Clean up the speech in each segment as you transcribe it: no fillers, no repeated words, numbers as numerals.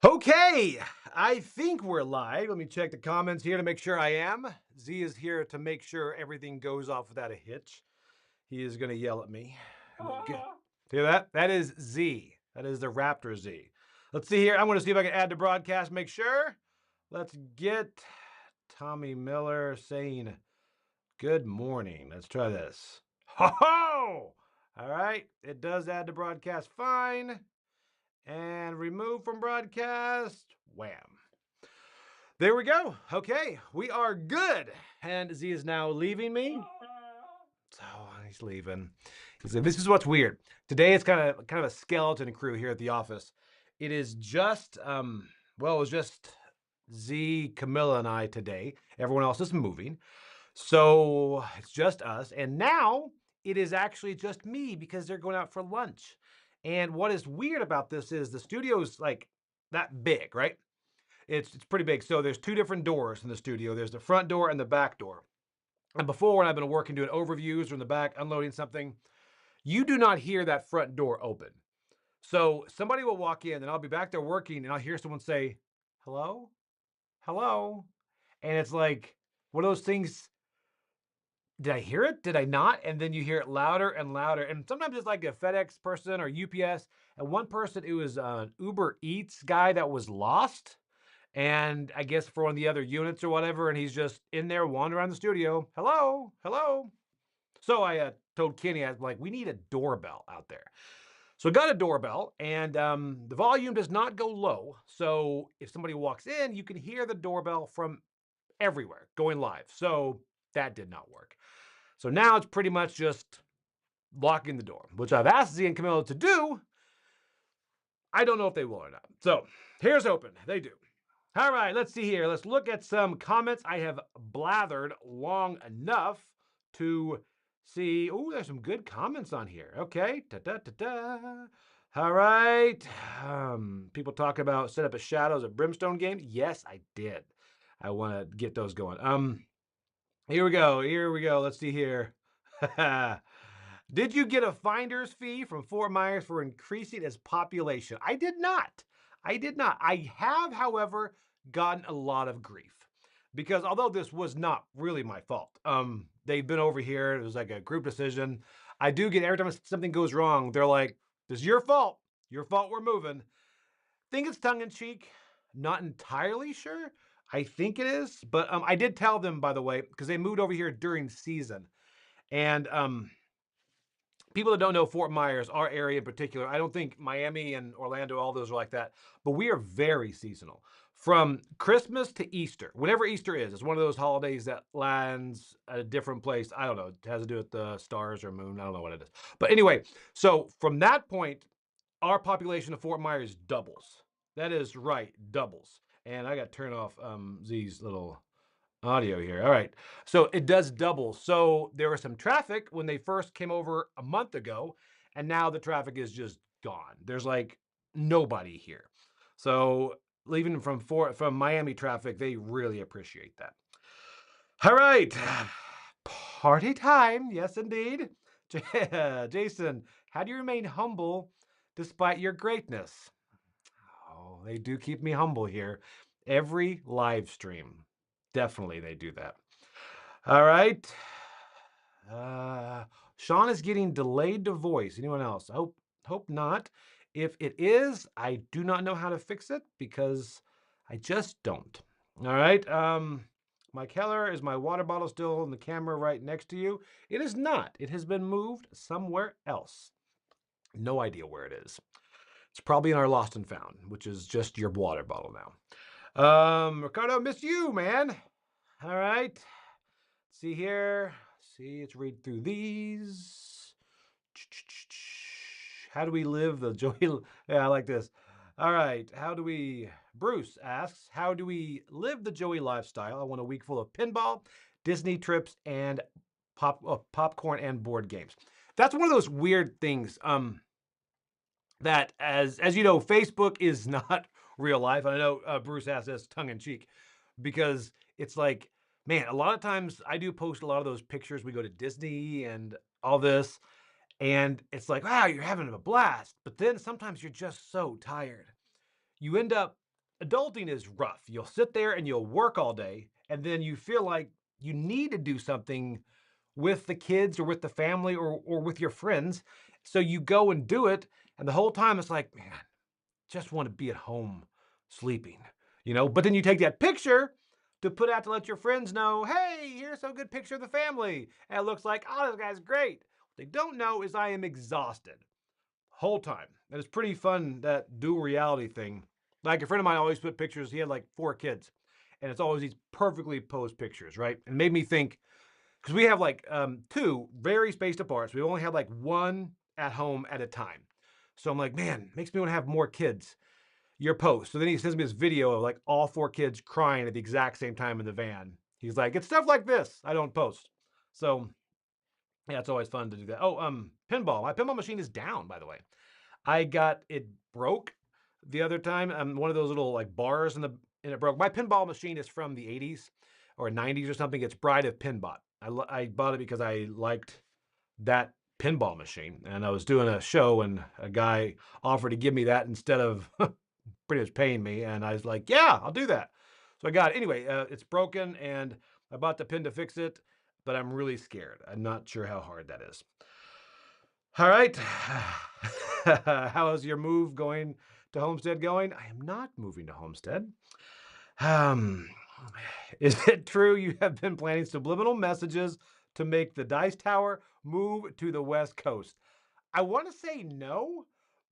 Okay, I think we're live. Let me check the comments here to make sure I am. Z is here to make sure everything goes off without a hitch. He is going to yell at me. Hear that? That is Z. That is the Raptor Z. Let's see here. I'm going to see if I can add to broadcast, make sure. Let's get Tommy Miller saying good morning. Let's try this. Ho ho! All right, it does add to broadcast fine. And remove from broadcast. Wham. There we go. Okay, we are good. And Z is now leaving me. So he's leaving. He said, "This is what's weird. Today it's kind of a skeleton crew here at the office. It is just well, it was just Z, Camilla, and I today. Everyone else is moving. So it's just us. And now it is actually just me because they're going out for lunch. And what is weird about this is the studio's like that big, right? It's pretty big. So there's two different doors in the studio. There's the front door and the back door. And before, when I've been working doing overviews or in the back unloading something, you do not hear that front door open. So somebody will walk in and I'll be back there working and I'll hear someone say, hello, hello. And it's like one of those things. Did I hear it? Did I not? And then you hear it louder and louder. And sometimes it's like a FedEx person or UPS. And one person, it was an Uber Eats guy that was lost. And I guess for one of the other units or whatever. And he's just in there wandering around the studio. Hello, hello. So I told Kenny, I was like, we need a doorbell out there. So I got a doorbell and the volume does not go low. So if somebody walks in, you can hear the doorbell from everywhere going live. So that did not work. So now it's pretty much just locking the door, which I've asked Z and Camilla to do. I don't know if they will or not. So here's open. They do. All right, let's see here. Let's look at some comments. I have blathered long enough to see. Oh, there's some good comments on here. Okay. Da, da, da, da. All right. People talk about set up a Shadows of Brimstone game. Yes, I did. I want to get those going. Here we go. Here we go. Let's see here. Did you get a finder's fee from Fort Myers for increasing its population? I did not. I did not. I have, however, gotten a lot of grief because although this was not really my fault, they've been over here. It was like a group decision. I do get every time something goes wrong, they're like, "This is your fault. Your fault. We're moving." Think it's tongue in cheek. Not entirely sure. I think it is, but I did tell them, by the way, because they moved over here during season, and people that don't know Fort Myers, our area in particular, I don't think Miami and Orlando, all those are like that, but we are very seasonal. From Christmas to Easter, whenever Easter is, it's one of those holidays that lands at a different place. I don't know. It has to do with the stars or moon. I don't know what it is. But anyway, so from that point, our population of Fort Myers doubles. That is right, doubles. And I got to turn off Z's little audio here. All right. So it does double. So there was some traffic when they first came over a month ago, and now the traffic is just gone. There's like nobody here. So leaving from Miami traffic, they really appreciate that. All right. Party time. Yes, indeed. Jason, how do you remain humble despite your greatness? Oh, they do keep me humble here. Every live stream. Definitely they do that. All right. Uh, Sean is getting delayed to voice. Anyone else? Hope not. If it is, I do not know how to fix it because I just don't. All right. Mike Heller, is my water bottle still in the camera right next to you? It is not. It has been moved somewhere else. No idea where it is. It's probably in our lost and found, which is just your water bottle now. Ricardo, miss you, man. All right. See here. See, let's read through these. How do we live the joy? Yeah, I like this. All right. Bruce asks, how do we live the Joey lifestyle? I want a week full of pinball, Disney trips, and popcorn and board games. That's one of those weird things. That as you know, Facebook is not real life. I know Bruce has this tongue in cheek because it's like, man, a lot of times I do post a lot of those pictures. We go to Disney and all this, and it's like, wow, you're having a blast. But then sometimes you're just so tired. You end up adulting is rough. You'll sit there and you'll work all day, and then you feel like you need to do something with the kids or with the family or with your friends. So you go and do it, and the whole time it's like, man, just want to be at home sleeping, But then you take that picture to put out to let your friends know, hey, here's a good picture of the family. And it looks like, oh, this guy's great. What they don't know is I am exhausted whole time. And it's pretty fun, that dual reality thing. Like a friend of mine always put pictures, he had like 4 kids, and it's always these perfectly posed pictures, right? And it made me think, because we have like two very spaced apart. So we only have like one at home at a time. So I'm like, man, makes me want to have more kids. Your post. So then he sends me this video of like all 4 kids crying at the exact same time in the van. He's like, it's stuff like this I don't post. So yeah, it's always fun to do that. Oh, pinball. My pinball machine is down, by the way. I got it broke the other time. One of those little like bars and it broke. My pinball machine is from the 80s or 90s or something. It's Bride of Pinbot. I bought it because I liked that pinball machine, and I was doing a show, and a guy offered to give me that instead of pretty much paying me, and I was like, yeah, I'll do that. So I got it. Anyway, it's broken, and I bought the pin to fix it, but I'm really scared. I'm not sure how hard that is. All right. How is your move going to Homestead going? I am not moving to Homestead. Um, is it true you have been planning subliminal messages to make the Dice Tower move to the West Coast? I want to say no,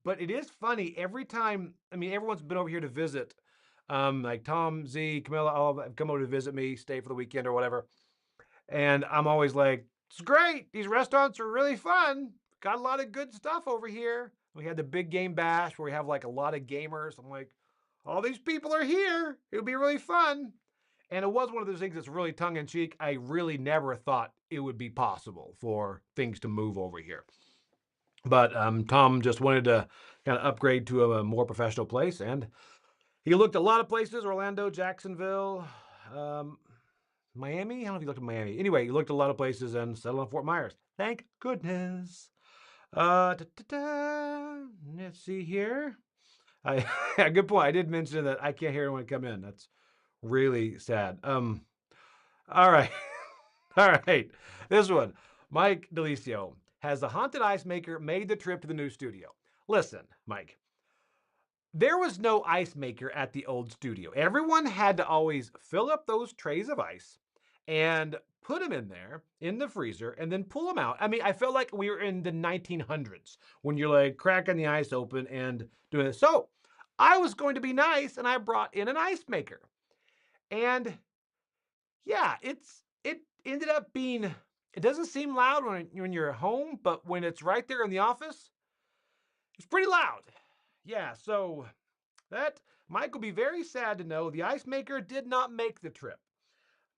but it is funny every time. I mean, everyone's been over here to visit. Like Tom, Z, Camilla, all have come over to visit me, stay for the weekend or whatever. And I'm always like, it's great. These restaurants are really fun. Got a lot of good stuff over here. We had the big game bash where we have like a lot of gamers. I'm like, all these people are here. It'll be really fun. And it was one of those things that's really tongue in cheek. I really never thought it would be possible for things to move over here. But Tom just wanted to kind of upgrade to a more professional place. And he looked at a lot of places: Orlando, Jacksonville, Miami. I don't know if he looked at Miami. Anyway, he looked at a lot of places and settled on Fort Myers. Thank goodness. Let's see here. Good point. I did mention that I can't hear anyone come in. That's really sad. All right. All right. This one. Mike Delicio. Has the haunted ice maker made the trip to the new studio? Listen, Mike, there was no ice maker at the old studio. Everyone had to always fill up those trays of ice and put them in there in the freezer and then pull them out. I mean, I felt like we were in the 1900s when you're like cracking the ice open and doing it. So I was going to be nice and I brought in an ice maker. And yeah, it ended up being, it doesn't seem loud when you're at home, but when it's right there in the office, it's pretty loud. Yeah, so that Mike will be very sad to know the ice maker did not make the trip.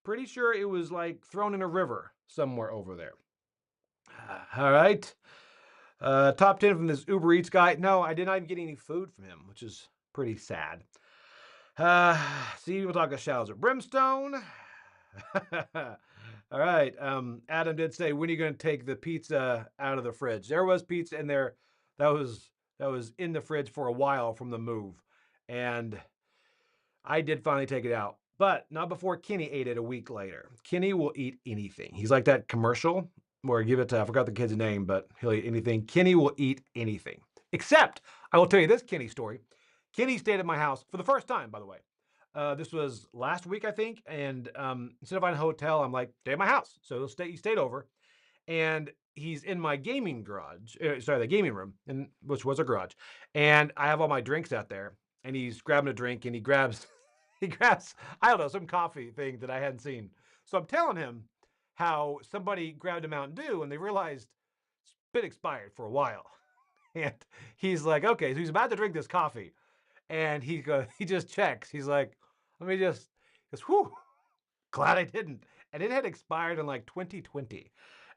Pretty sure it was like thrown in a river somewhere over there. All right. Top 10 from this Uber Eats guy. No, I did not even get any food from him, which is pretty sad. See, we'll talk about Showers of Brimstone. All right. Adam did say, when are you going to take the pizza out of the fridge? There was pizza in there that was in the fridge for a while from the move. And I did finally take it out, but not before Kenny ate it a week later. Kenny will eat anything. He's like that commercial where I give it to, I forgot the kid's name, but he'll eat anything. Kenny will eat anything. Except, I will tell you this Kenny story. Kenny stayed at my house for the first time, by the way. This was last week, I think. And instead of finding a hotel, I'm like, stay at my house. So he stayed over. And he's in my gaming garage, the gaming room, which was a garage. And I have all my drinks out there. And he's grabbing a drink and he grabs, I don't know, some coffee thing that I hadn't seen. So I'm telling him how somebody grabbed a Mountain Dew and they realized it's been expired for a while. And he's like, okay, so he's about to drink this coffee. And he just checks. He's like, let me just, goes, whew, glad I didn't. And it had expired in like 2020.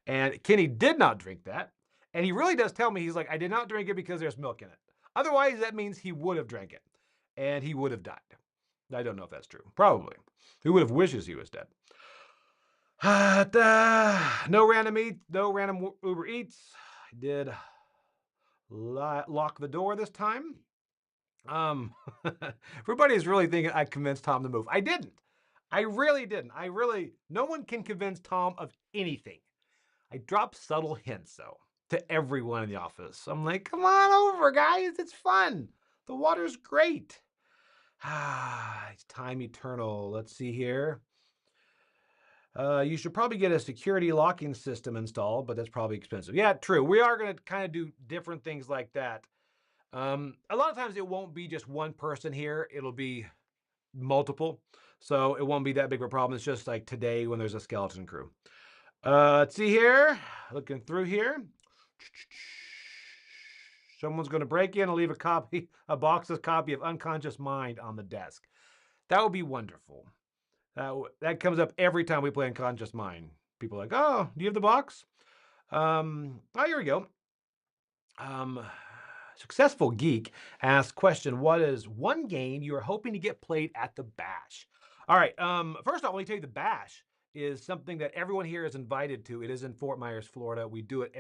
And Kenny did not drink that. And he really does tell me, he's like, I did not drink it because there's milk in it. Otherwise, that means he would have drank it. And he would have died. I don't know if that's true. Probably. Who would have wishes he was dead? No random Uber Eats. I did lock the door this time. Um, everybody is really thinking I convinced Tom to move. I didn't. I really didn't. No one can convince Tom of anything. I drop subtle hints, though, to everyone in the office. I'm like, come on over, guys. It's fun. The water's great. It's time eternal. Let's see here. You should probably get a security locking system installed, but that's probably expensive. Yeah, true. We are going to kind of do different things like that. A lot of times it won't be just one person here. It'll be multiple. So it won't be that big of a problem. It's just like today when there's a skeleton crew. Let's see here. Looking through here. Someone's going to break in and leave a box's copy of Unconscious Mind on the desk. That would be wonderful. That comes up every time we play Unconscious Mind. People are like, oh, do you have the box? Oh, here we go. Um, Successful Geek asks question, what is one game you are hoping to get played at the Bash? All right. First off, let me tell you the Bash is something that everyone here is invited to. It is in Fort Myers, Florida. We do it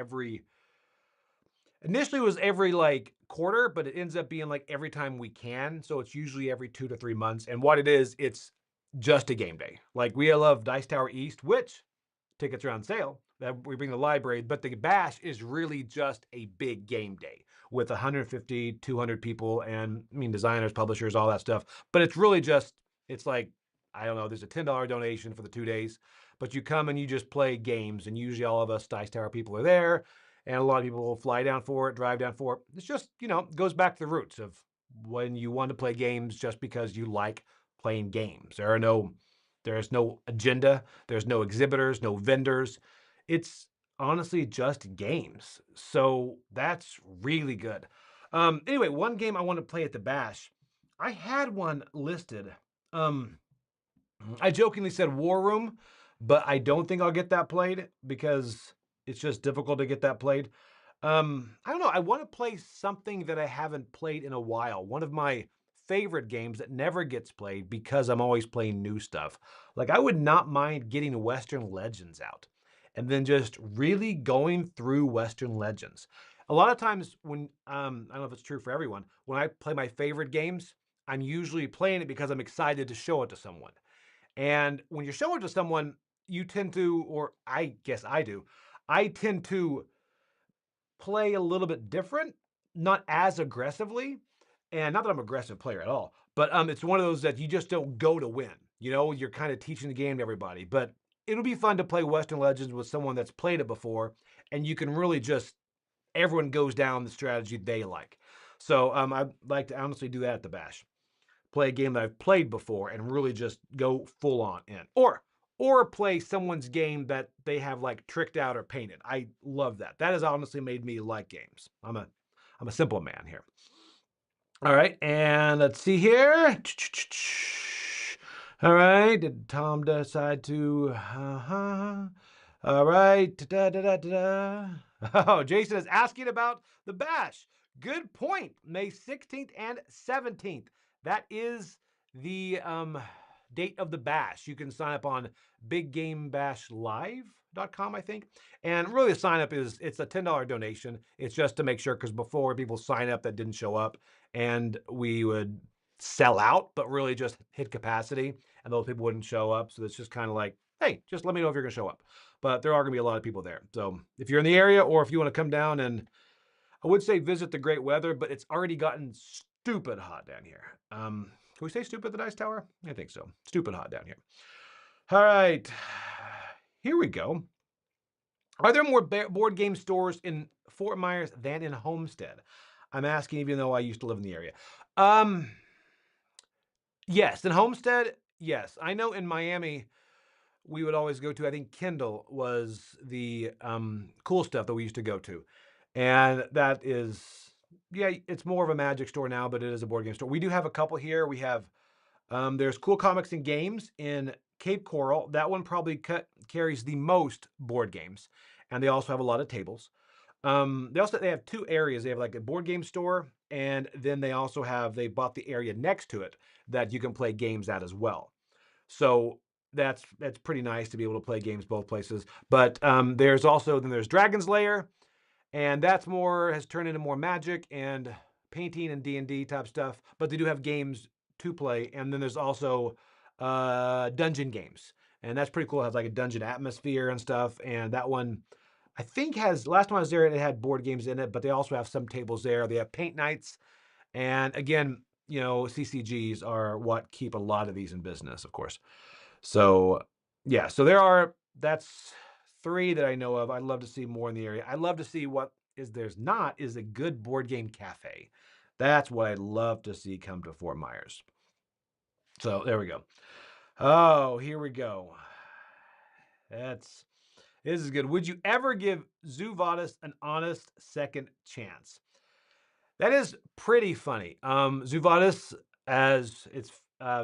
initially it was every like quarter, but it ends up being like every time we can. So it's usually every 2 to 3 months. And what it is, it's just a game day. Like we love Dice Tower East, which tickets are on sale. That we bring the library, but the bash is really just a big game day with 150, 200 people, and I mean designers, publishers, all that stuff. But it's really just it's like I don't know. There's a $10 donation for the 2 days, but you come and you just play games, and usually all of us Dice Tower people are there, and a lot of people will fly down for it, drive down for it. It's just goes back to the roots of when you want to play games just because you like playing games. There's no agenda. There's no exhibitors, no vendors. It's honestly just games. So that's really good. Anyway, one game I want to play at the Bash. I had one listed. Um, I jokingly said War Room, but I don't think I'll get that played because it's just difficult to get that played. I don't know. I want to play something that I haven't played in a while. One of my favorite games that never gets played because I'm always playing new stuff. Like I would not mind getting Western Legends out and then just really going through Western Legends. A lot of times when I don't know if it's true for everyone, when I play my favorite games, I'm usually playing it because I'm excited to show it to someone. And when you're showing it to someone, you tend to, or I guess I do, I tend to play a little bit different, not as aggressively, and not that I'm an aggressive player at all, but it's one of those that you just don't go to win. You're kind of teaching the game to everybody, but it'll be fun to play Western Legends with someone that's played it before, and you can really just everyone goes down the strategy they like. So I'd like to honestly do that at the Bash. Play a game that I've played before and really just go full on in. Or play someone's game that they have like tricked out or painted. I love that. That has honestly made me like games. I'm a simple man here. All right, and let's see here. All right, did Tom decide to? All right. Da-da-da-da-da. Oh, Jason is asking about the Bash. Good point. May 16th and 17th. That is the date of the Bash. You can sign up on biggamebashlive.com, I think. And really the sign up it's a $10 donation. It's just to make sure because before people sign up that didn't show up and we would sell out, but really just hit capacity and those people wouldn't show up. So it's just kind of like, hey, just let me know if you're going to show up. But there are going to be a lot of people there. So if you're in the area or if you want to come down and I would say visit the great weather, but it's already gotten stupid hot down here. Can we say stupid at the Dice Tower? I think so. Stupid hot down here. All right. Here we go. Are there more board game stores in Fort Myers than in Homestead? I'm asking even though I used to live in the area. Yes, in Homestead, yes. I know in Miami, we would always go to, I think Kindle was the cool stuff that we used to go to. And that is, yeah, it's more of a Magic store now, but it is a board game store. We do have a couple here. We have, there's Cool Comics and Games in Cape Coral. That one probably carries the most board games. And they also have a lot of tables. They have two areas. They have like a board game store, and then they bought the area next to it that you can play games at as well. So that's pretty nice to be able to play games both places. But there's Dragon's Lair, and that's has turned into more Magic and painting and D&D type stuff, but they do have games to play. And then there's also dungeon games. And that's pretty cool. It has like a dungeon atmosphere and stuff. And that one, I think last time I was there, it had board games in it, but they also have some tables there. They have paint nights. And again, CCGs are what keep a lot of these in business, of course. So yeah, that's 3 that I know of. I'd love to see more in the area. I'd love to see what there's not is a good board game cafe. That's what I'd love to see come to Fort Myers. So there we go. Oh, here we go. This is good. Would you ever give Zoo Vadis an honest second chance? That is pretty funny. Zoo Vadis, as it's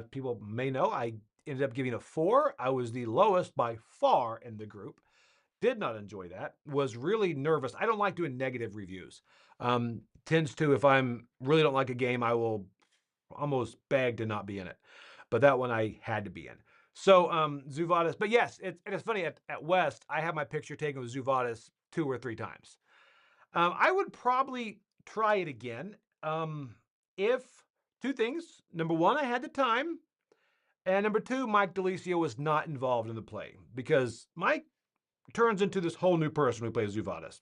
people may know, I ended up giving a 4. I was the lowest by far in the group. Did not enjoy that. Was really nervous. I don't like doing negative reviews. Tends to, if I'm really don't like a game, I will almost beg to not be in it. But that one I had to be in. So Zoo Vadis, but yes, it's funny at West, I have my picture taken with Zoo Vadis 2 or 3 times. I would probably try it again. If 2 things. Number 1, I had the time. And number 2, Mike DeLisio was not involved in the play because Mike turns into this whole new person who plays Zoo Vadis.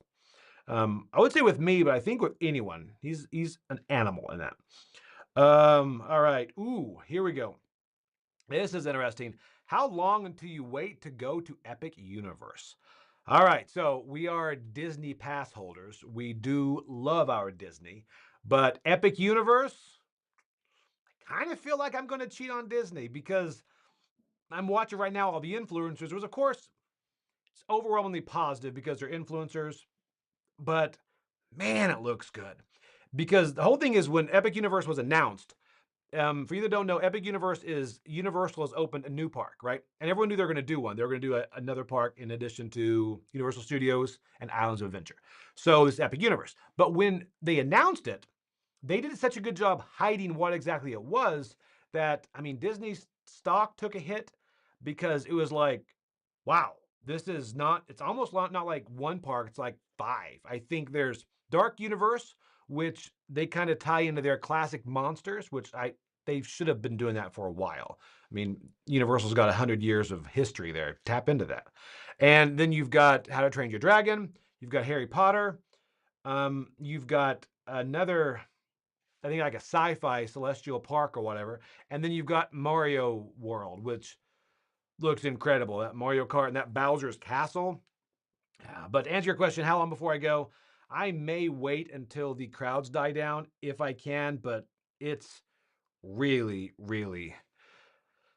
I would say with me, but I think with anyone, he's an animal in that. All right. Ooh, here we go. This is interesting. How long until you wait to go to Epic Universe? All right, so we are Disney pass holders. We do love our Disney, but Epic Universe, I kind of feel like I'm going to cheat on Disney because I'm watching right now all the influencers, which of course it's overwhelmingly positive because they're influencers, but man, it looks good. Because the whole thing is when Epic Universe was announced, for you that don't know, Epic Universe is Universal has opened a new park, right? And everyone knew they were going to do one. They were going to do another park in addition to Universal Studios and Islands of Adventure. So this Epic Universe. But when they announced it, they did such a good job hiding what exactly it was that, I mean, Disney's stock took a hit because it was like, wow, this is not, it's almost not like one park, it's like 5. I think there's Dark Universe, which they kind of tie into their classic monsters, which they should have been doing that for a while. I mean, Universal's got 100 years of history there. Tap into that. And then you've got How to Train Your Dragon. You've got Harry Potter. You've got another, I think like a sci-fi celestial park or whatever. And then you've got Mario World, which looks incredible. That Mario Kart and that Bowser's Castle. But to answer your question, how long before I go? I may wait until the crowds die down if I can, but it's really, really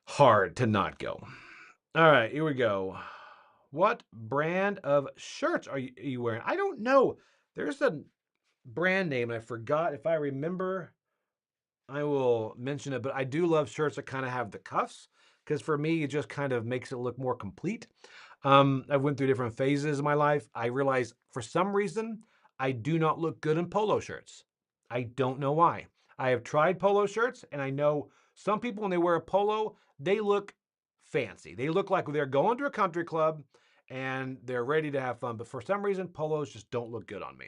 hard to not go. All right, here we go. What brand of shirts are you wearing? I don't know. There's a brand name, and I forgot. If I remember, I will mention it, but I do love shirts that kind of have the cuffs because for me, it just kind of makes it look more complete. I've went through different phases in my life. I realize for some reason, I do not look good in polo shirts. I don't know why. I have tried polo shirts, and I know some people, when they wear a polo, they look fancy. They look like they're going to a country club and they're ready to have fun. But for some reason, polos just don't look good on me.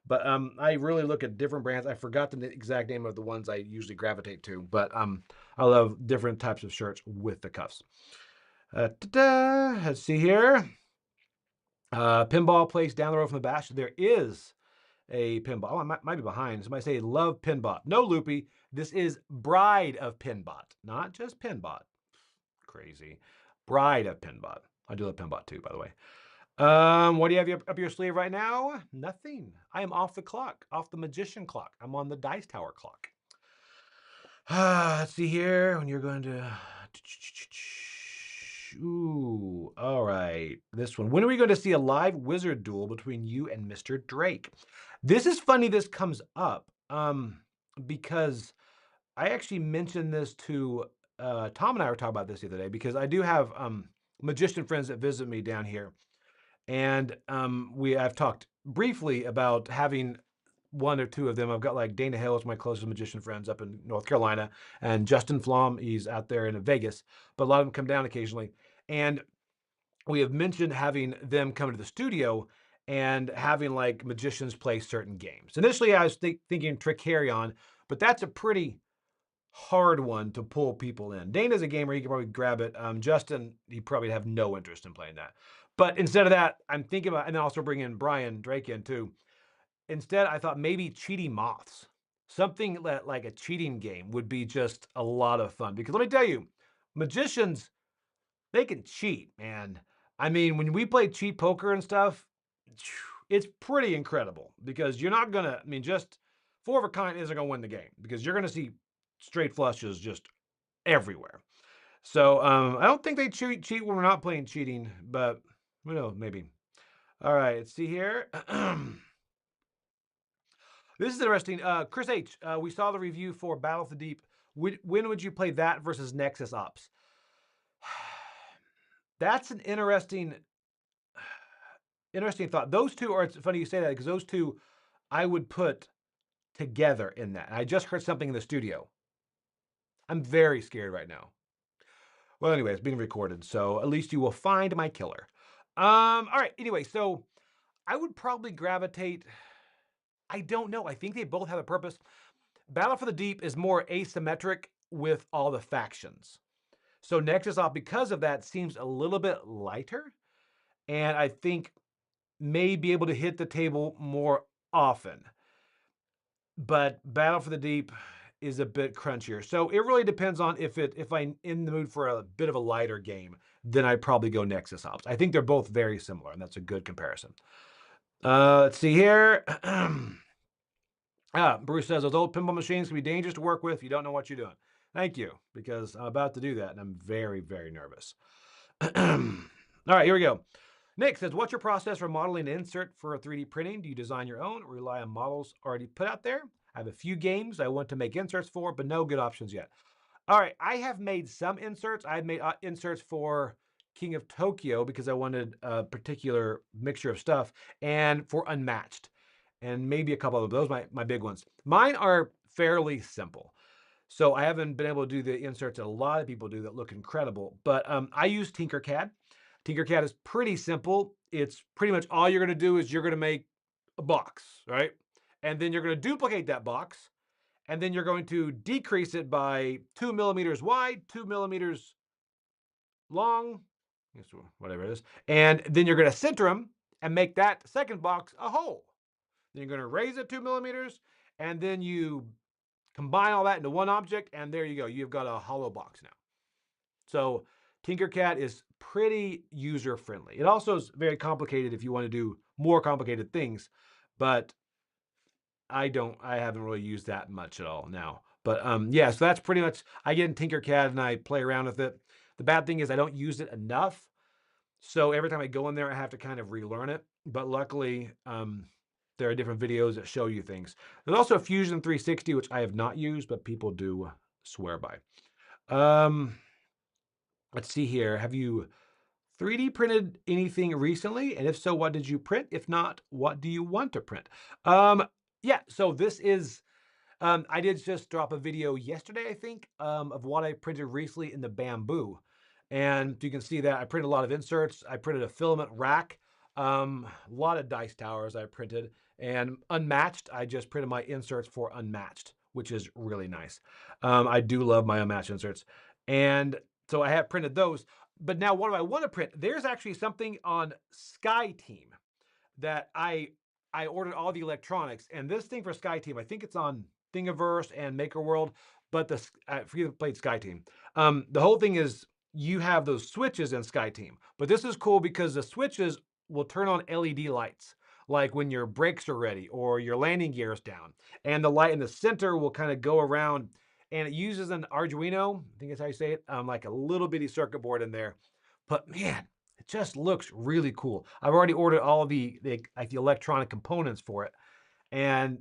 But I really look at different brands. I forgot the exact name of the ones I usually gravitate to, but I love different types of shirts with the cuffs. Let's see here. Pinball place down the road from the bash. There is a pinball. Oh, I might be behind. Somebody say love Pinbot. No, Loopy. This is Bride of Pinbot, not just Pinbot. Crazy. Bride of Pinbot. I do love Pinbot too, by the way. What do you have up your sleeve right now? Nothing. I am off the clock, off the magician clock. I'm on the dice tower clock. Let's see here. When you're going to. Ooh, all right. This one. When are we going to see a live wizard duel between you and Mr. Drake? This is funny this comes up because I actually mentioned this to Tom and I were talking about this the other day because I do have magician friends that visit me down here. And I've talked briefly about having 1 or 2 of them. I've got like Dana Hill is my closest magician friends up in North Carolina, and Justin Flom, he's out there in Vegas, but a lot of them come down occasionally. And we have mentioned having them come to the studio, and having like magicians play certain games. Initially, I was thinking Trick Carry On, but that's a pretty hard one to pull people in. Dana's a gamer, he could probably grab it. Justin, he probably have no interest in playing that. But instead of that, I'm thinking about, and then also bring in Brian Drake in too. Instead, I thought maybe Cheating Moths. Something that, like a cheating game would be just a lot of fun. Because let me tell you, magicians, they can cheat, man. I mean, when we play cheat poker and stuff, it's pretty incredible because you're not gonna, I mean, just four of a kind isn't gonna win the game because you're gonna see straight flushes just everywhere. So I don't think they cheat when we're not playing cheating, but who knows, maybe. All right, let's see here. This is interesting. Chris H, we saw the review for Battle of the Deep. When would you play that versus Nexus Ops? That's an interesting thought. Those two are, it's funny you say that because those two I would put together in that. I just heard something in the studio. I'm very scared right now. Well, anyway, it's being recorded, so at least you will find my killer. All right. Anyway, so I would probably gravitate. I don't know. I think they both have a purpose. Battle for the Deep is more asymmetric with all the factions. So Nexus Off, because of that, seems a little bit lighter, and I think may be able to hit the table more often. But Battle for the Deep is a bit crunchier. So it really depends on if I'm in the mood for a bit of a lighter game, then I'd probably go Nexus Ops. I think they're both very similar, and that's a good comparison. Let's see here. Bruce says those old pinball machines can be dangerous to work with if you don't know what you're doing. Thank you, because I'm about to do that, and I'm very, very nervous. All right, here we go. Nick says, what's your process for modeling an insert for 3D printing? Do you design your own or rely on models already put out there? I have a few games I want to make inserts for, but no good options yet. All right, I have made some inserts. I've made inserts for King of Tokyo because I wanted a particular mixture of stuff, and for Unmatched, and maybe a couple of those, my big ones. Mine are fairly simple. So I haven't been able to do the inserts that a lot of people do that look incredible, but I use Tinkercad. Tinkercad is pretty simple. It's pretty much all you're going to do is you're going to make a box, right? And then you're going to duplicate that box, and then you're going to decrease it by 2 millimeters wide, 2 millimeters long, whatever it is, and then you're going to center them and make that second box a hole. Then you're going to raise it 2 millimeters, and then you combine all that into one object, and there you go. You've got a hollow box now. So Tinkercad is pretty user-friendly. It also is very complicated if you want to do more complicated things, but I haven't really used that much at all now. But yeah, so that's pretty much, I get in Tinkercad and I play around with it. The bad thing is I don't use it enough. So every time I go in there, I have to kind of relearn it. But luckily, there are different videos that show you things. There's also Fusion 360, which I have not used, but people do swear by. Let's see here. Have you 3D printed anything recently? And if so, what did you print? If not, what do you want to print? Yeah, so this is, I did just drop a video yesterday, I think, of what I printed recently in the bamboo. And you can see that I printed a lot of inserts. I printed a filament rack, a lot of dice towers I printed, and Unmatched. I just printed my inserts for Unmatched, which is really nice. I do love my Unmatched inserts. And so I have printed those. But now what do I want to print? There's actually something on SkyTeam that I ordered all the electronics, and this thing for SkyTeam, I think it's on Thingiverse and MakerWorld, but I forget who played SkyTeam. The whole thing is you have those switches in SkyTeam, but this is cool because the switches will turn on LED lights, like when your brakes are ready or your landing gear is down, and the light in the center will kind of go around, and it uses an Arduino, I think that's how you say it, like a little bitty circuit board in there. But man, it just looks really cool. I've already ordered all the electronic components for it, and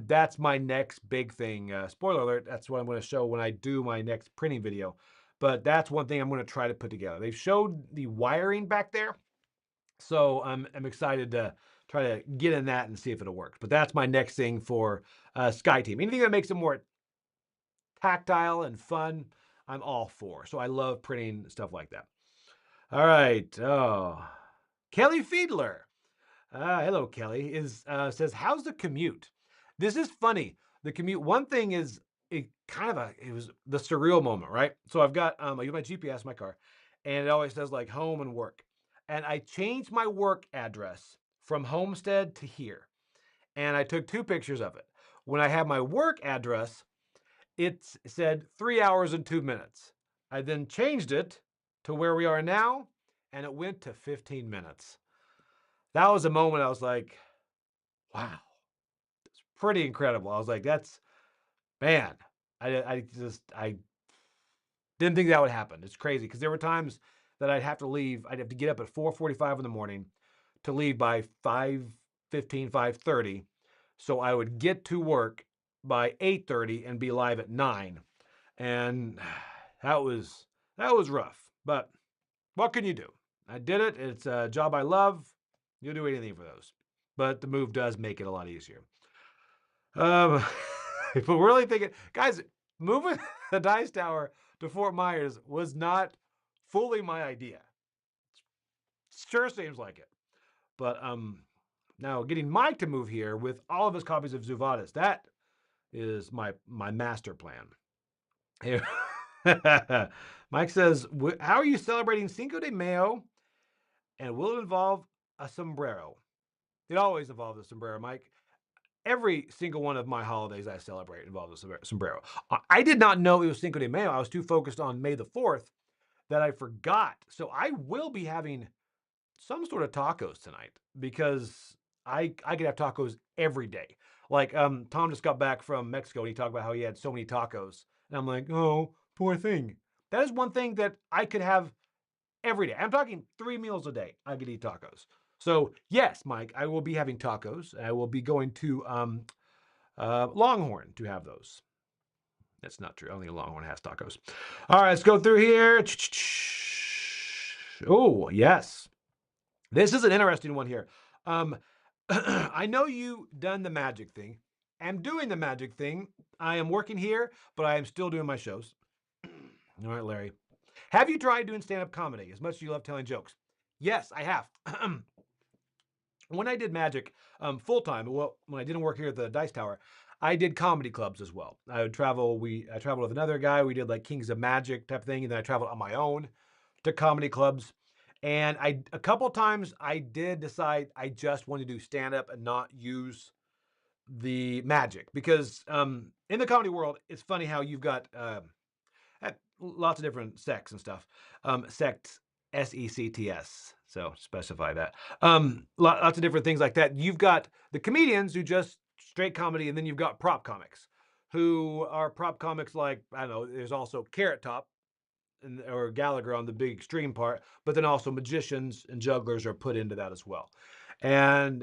that's my next big thing. Spoiler alert, that's what I'm going to show when I do my next printing video. But that's one thing I'm going to try to put together. They've showed the wiring back there, so I'm excited to try to get in that and see if it'll work. But that's my next thing for SkyTeam. Anything that makes it more tactile and fun, I'm all for. So I love printing stuff like that. All right. Oh, Kelly Fiedler. Hello, Kelly. Says, how's the commute? This is funny. The commute. One thing is, it was the surreal moment, right? So I use my GPS, in my car, and it always says like home and work. And I changed my work address from Homestead to here, and I took two pictures of it. When I had my work address, it said 3 hours and 2 minutes. I then changed it to where we are now, and it went to 15 minutes. That was a moment I was like, wow, it's pretty incredible. I was like, that's man, I didn't think that would happen. It's crazy because there were times that I'd have to leave. I'd have to get up at 4:45 in the morning to leave by 5:15, 5:30. So I would get to work by 8:30 and be live at 9. And that was rough. But what can you do? I did it. It's a job I love. You'll do anything for those. But the move does make it a lot easier. Um, if we're really thinking, guys, moving the Dice Tower to Fort Myers was not fully my idea. Sure seems like it. But now getting Mike to move here with all of his copies of Zuvadis, that is my master plan. Here. Mike says, how are you celebrating Cinco de Mayo? And will it involve a sombrero? It always involves a sombrero, Mike. Every single one of my holidays I celebrate involves a sombrero. I did not know it was Cinco de Mayo. I was too focused on May the 4th that I forgot. So I will be having some sort of tacos tonight because I could have tacos every day. Like Tom just got back from Mexico and he talked about how he had so many tacos. And I'm like, oh, poor thing. That is one thing that I could have every day. I'm talking 3 meals a day. I could eat tacos. So yes, Mike, I will be having tacos. I will be going to Longhorn to have those. That's not true. Only Longhorn has tacos. All right, let's go through here. Oh, yes. This is an interesting one here. I know you done the magic thing. I'm doing the magic thing. I am working here, but I am still doing my shows. All right, Larry. Have you tried doing stand-up comedy as much as you love telling jokes? Yes, I have. When I did magic full time, well, when I didn't work here at the Dice Tower, I did comedy clubs as well. I would travel. I traveled with another guy. We did like Kings of Magic type thing, and then I traveled on my own to comedy clubs. And a couple times I did decide I just wanted to do stand up and not use the magic because in the comedy world, it's funny how you've got lots of different sects and stuff. Sects, sects. So specify that. Lots of different things like that. You've got the comedians who just straight comedy, and then you've got prop comics who are prop comics like, I don't know, there's also Carrot Top or Gallagher on the big extreme part, but then also magicians and jugglers are put into that as well. And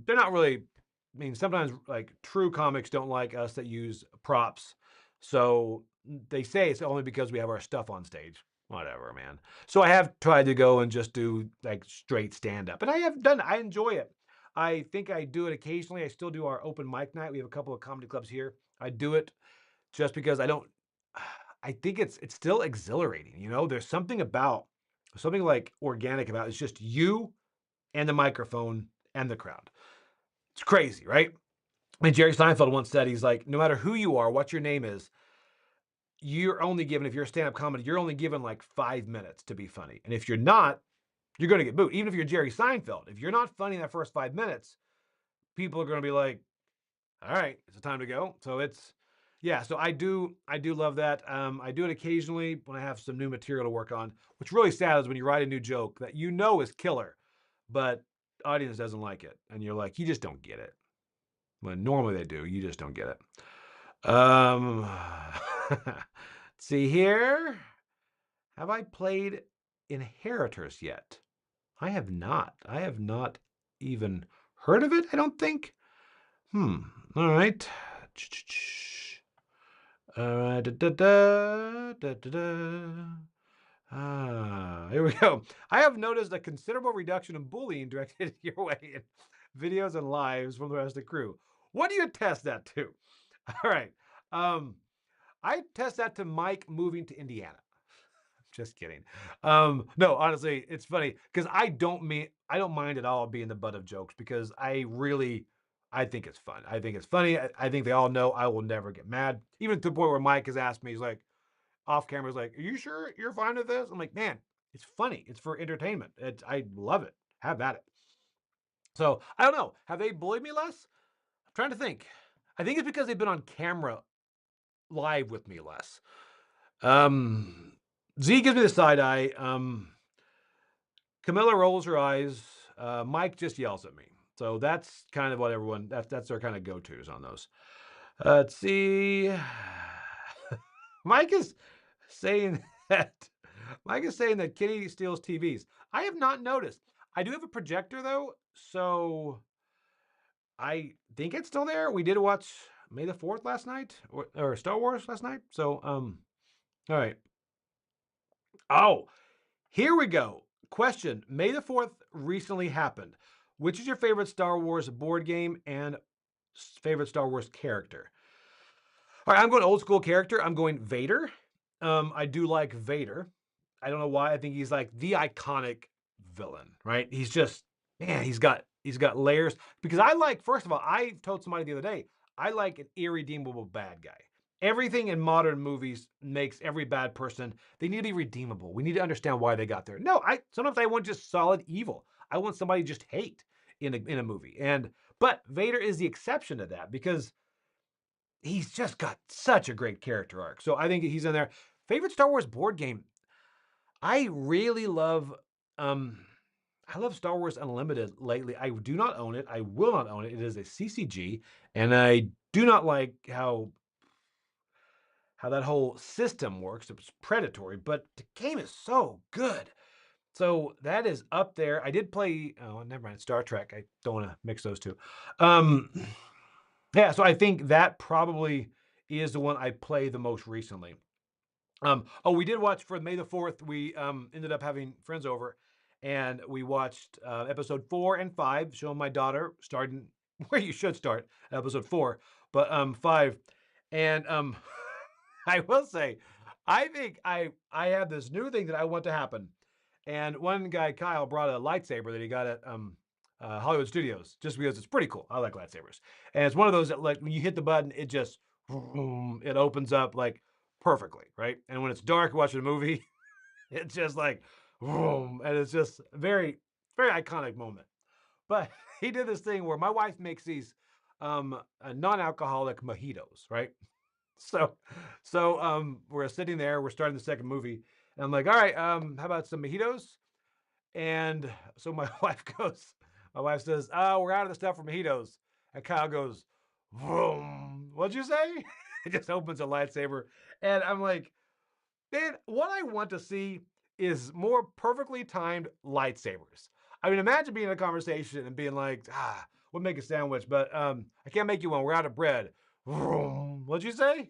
they're not really, I mean, sometimes like true comics don't like us that use props. So they say it's only because we have our stuff on stage. Whatever, man. So I have tried to go and just do like straight stand up. And I enjoy it. I think I do it occasionally. I still do our open mic night. We have a couple of comedy clubs here. I do it just because I think it's still exhilarating, you know? There's something like organic about it. It's just you and the microphone and the crowd. It's crazy, right? I mean, Jerry Seinfeld once said, he's like, no matter who you are, what your name is, you're only given, if you're a stand-up comedy, you're only given like 5 minutes to be funny. And if you're not, you're going to get booed. Even if you're Jerry Seinfeld, if you're not funny in that first 5 minutes, people are going to be like, all right, it's time to go. So yeah, so I do love that. I do it occasionally when I have some new material to work on. What's really sad is when you write a new joke that you know is killer, but audience doesn't like it. And you're like, you just don't get it. When normally they do, you just don't get it. See here. Have I played Inheritors yet? I have not. I have not even heard of it, I don't think. All right. All right. Here we go. I have noticed a considerable reduction in bullying directed your way in videos and lives from the rest of the crew. What do you test that to? All right. I test that to Mike moving to Indiana. Just kidding. No, honestly, it's funny because I don't mind at all being the butt of jokes because I think it's fun. I think it's funny. I think they all know I will never get mad. Even to the point where Mike has asked me, he's like off camera, he's like, "Are you sure you're fine with this?" I'm like, "Man, it's funny. It's for entertainment. I love it. Have at it." So I don't know. Have they bullied me less? I'm trying to think. I think it's because they've been on camera live with me less. Um, Z gives me the side eye. Camilla rolls her eyes. Mike just yells at me. So that's kind of what everyone that's their kind of go-tos on those. Let's see. Mike is saying that Mike is saying that Kitty steals TVs. I have not noticed. I do have a projector though, so I think it's still there. We did watch May the 4th last night or Star Wars last night. So all right. Oh, here we go. Question. May the 4th recently happened. Which is your favorite Star Wars board game and favorite Star Wars character? All right, I'm going old school character. I'm going Vader. I do like Vader. I don't know why. I think he's like the iconic villain, right? He's just man. He's got layers because I like. First of all, I told somebody the other day I like an irredeemable bad guy. Everything in modern movies makes every bad person they need to be redeemable. We need to understand why they got there. No, I sometimes I want just solid evil. I want somebody to just hate in a movie. And but Vader is the exception to that because he's just got such a great character arc. So I think he's in there. Favorite Star Wars board game? I really love um I love Star Wars Unlimited lately. I do not own it. I will not own it. It is a CCG and I do not like how that whole system works. It's predatory, but the game is so good. So that is up there. I did play oh, never mind, Star Trek. I don't want to mix those two. Um yeah, so I think that probably is the one I play the most recently. Oh, we did watch for May the 4th. We ended up having friends over and we watched episode 4 and 5, showing my daughter, starting where you should start, episode 4, but 5. And I will say, I think I have this new thing that I want to happen. And one guy, Kyle, brought a lightsaber that he got at Hollywood Studios just because it's pretty cool. I like lightsabers. And it's one of those that like when you hit the button, it just it opens up like perfectly, right? And when it's dark watching a movie, it's just like and it's just very iconic moment. But he did this thing where my wife makes these non-alcoholic mojitos, right? So we're sitting there, we're starting the second movie, and I'm like, all right, how about some mojitos? And so my my wife says, "Oh, we're out of the stuff for mojitos." And Kyle goes, "Vroom." What'd you say? It just opens a lightsaber. And I'm like, man, what I want to see is more perfectly timed lightsabers. I mean, imagine being in a conversation and being like, we'll make a sandwich, but I can't make you one. We're out of bread. Vroom. What'd you say?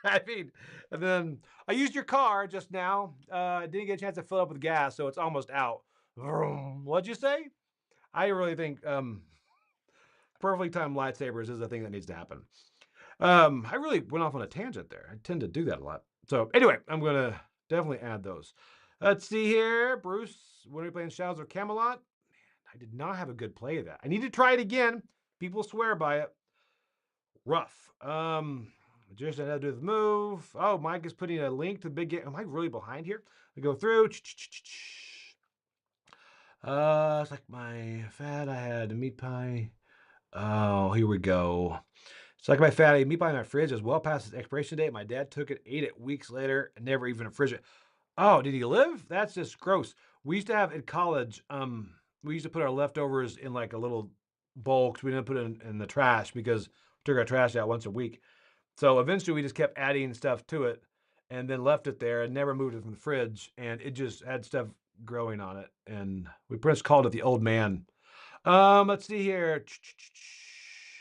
I mean, and then I used your car just now. Didn't get a chance to fill it up with gas, so it's almost out. Vroom. What'd you say? I really think perfectly timed lightsabers is the thing that needs to happen. I really went off on a tangent there. I tend to do that a lot. So anyway, I'm gonna definitely add those. Let's see here, Bruce. When are we playing Shadows of Camelot? Man, I did not have a good play of that. I need to try it again. People swear by it. Rough. Just had to do the move. Oh, Mike is putting a link to the big game. Am I really behind here? I go through. It's like my fat. I had a meat pie. Oh, here we go. It's like my fatty meat pie in my fridge is well past its expiration date. My dad took it, ate it weeks later, and never even fridge it. Oh, did he live? That's just gross. We used to have in college, we used to put our leftovers in like a little bowl because we didn't put it in the trash because we took our trash out once a week. So eventually we just kept adding stuff to it and then left it there and never moved it from the fridge. And it just had stuff growing on it. And we pretty much called it the old man. Let's see here.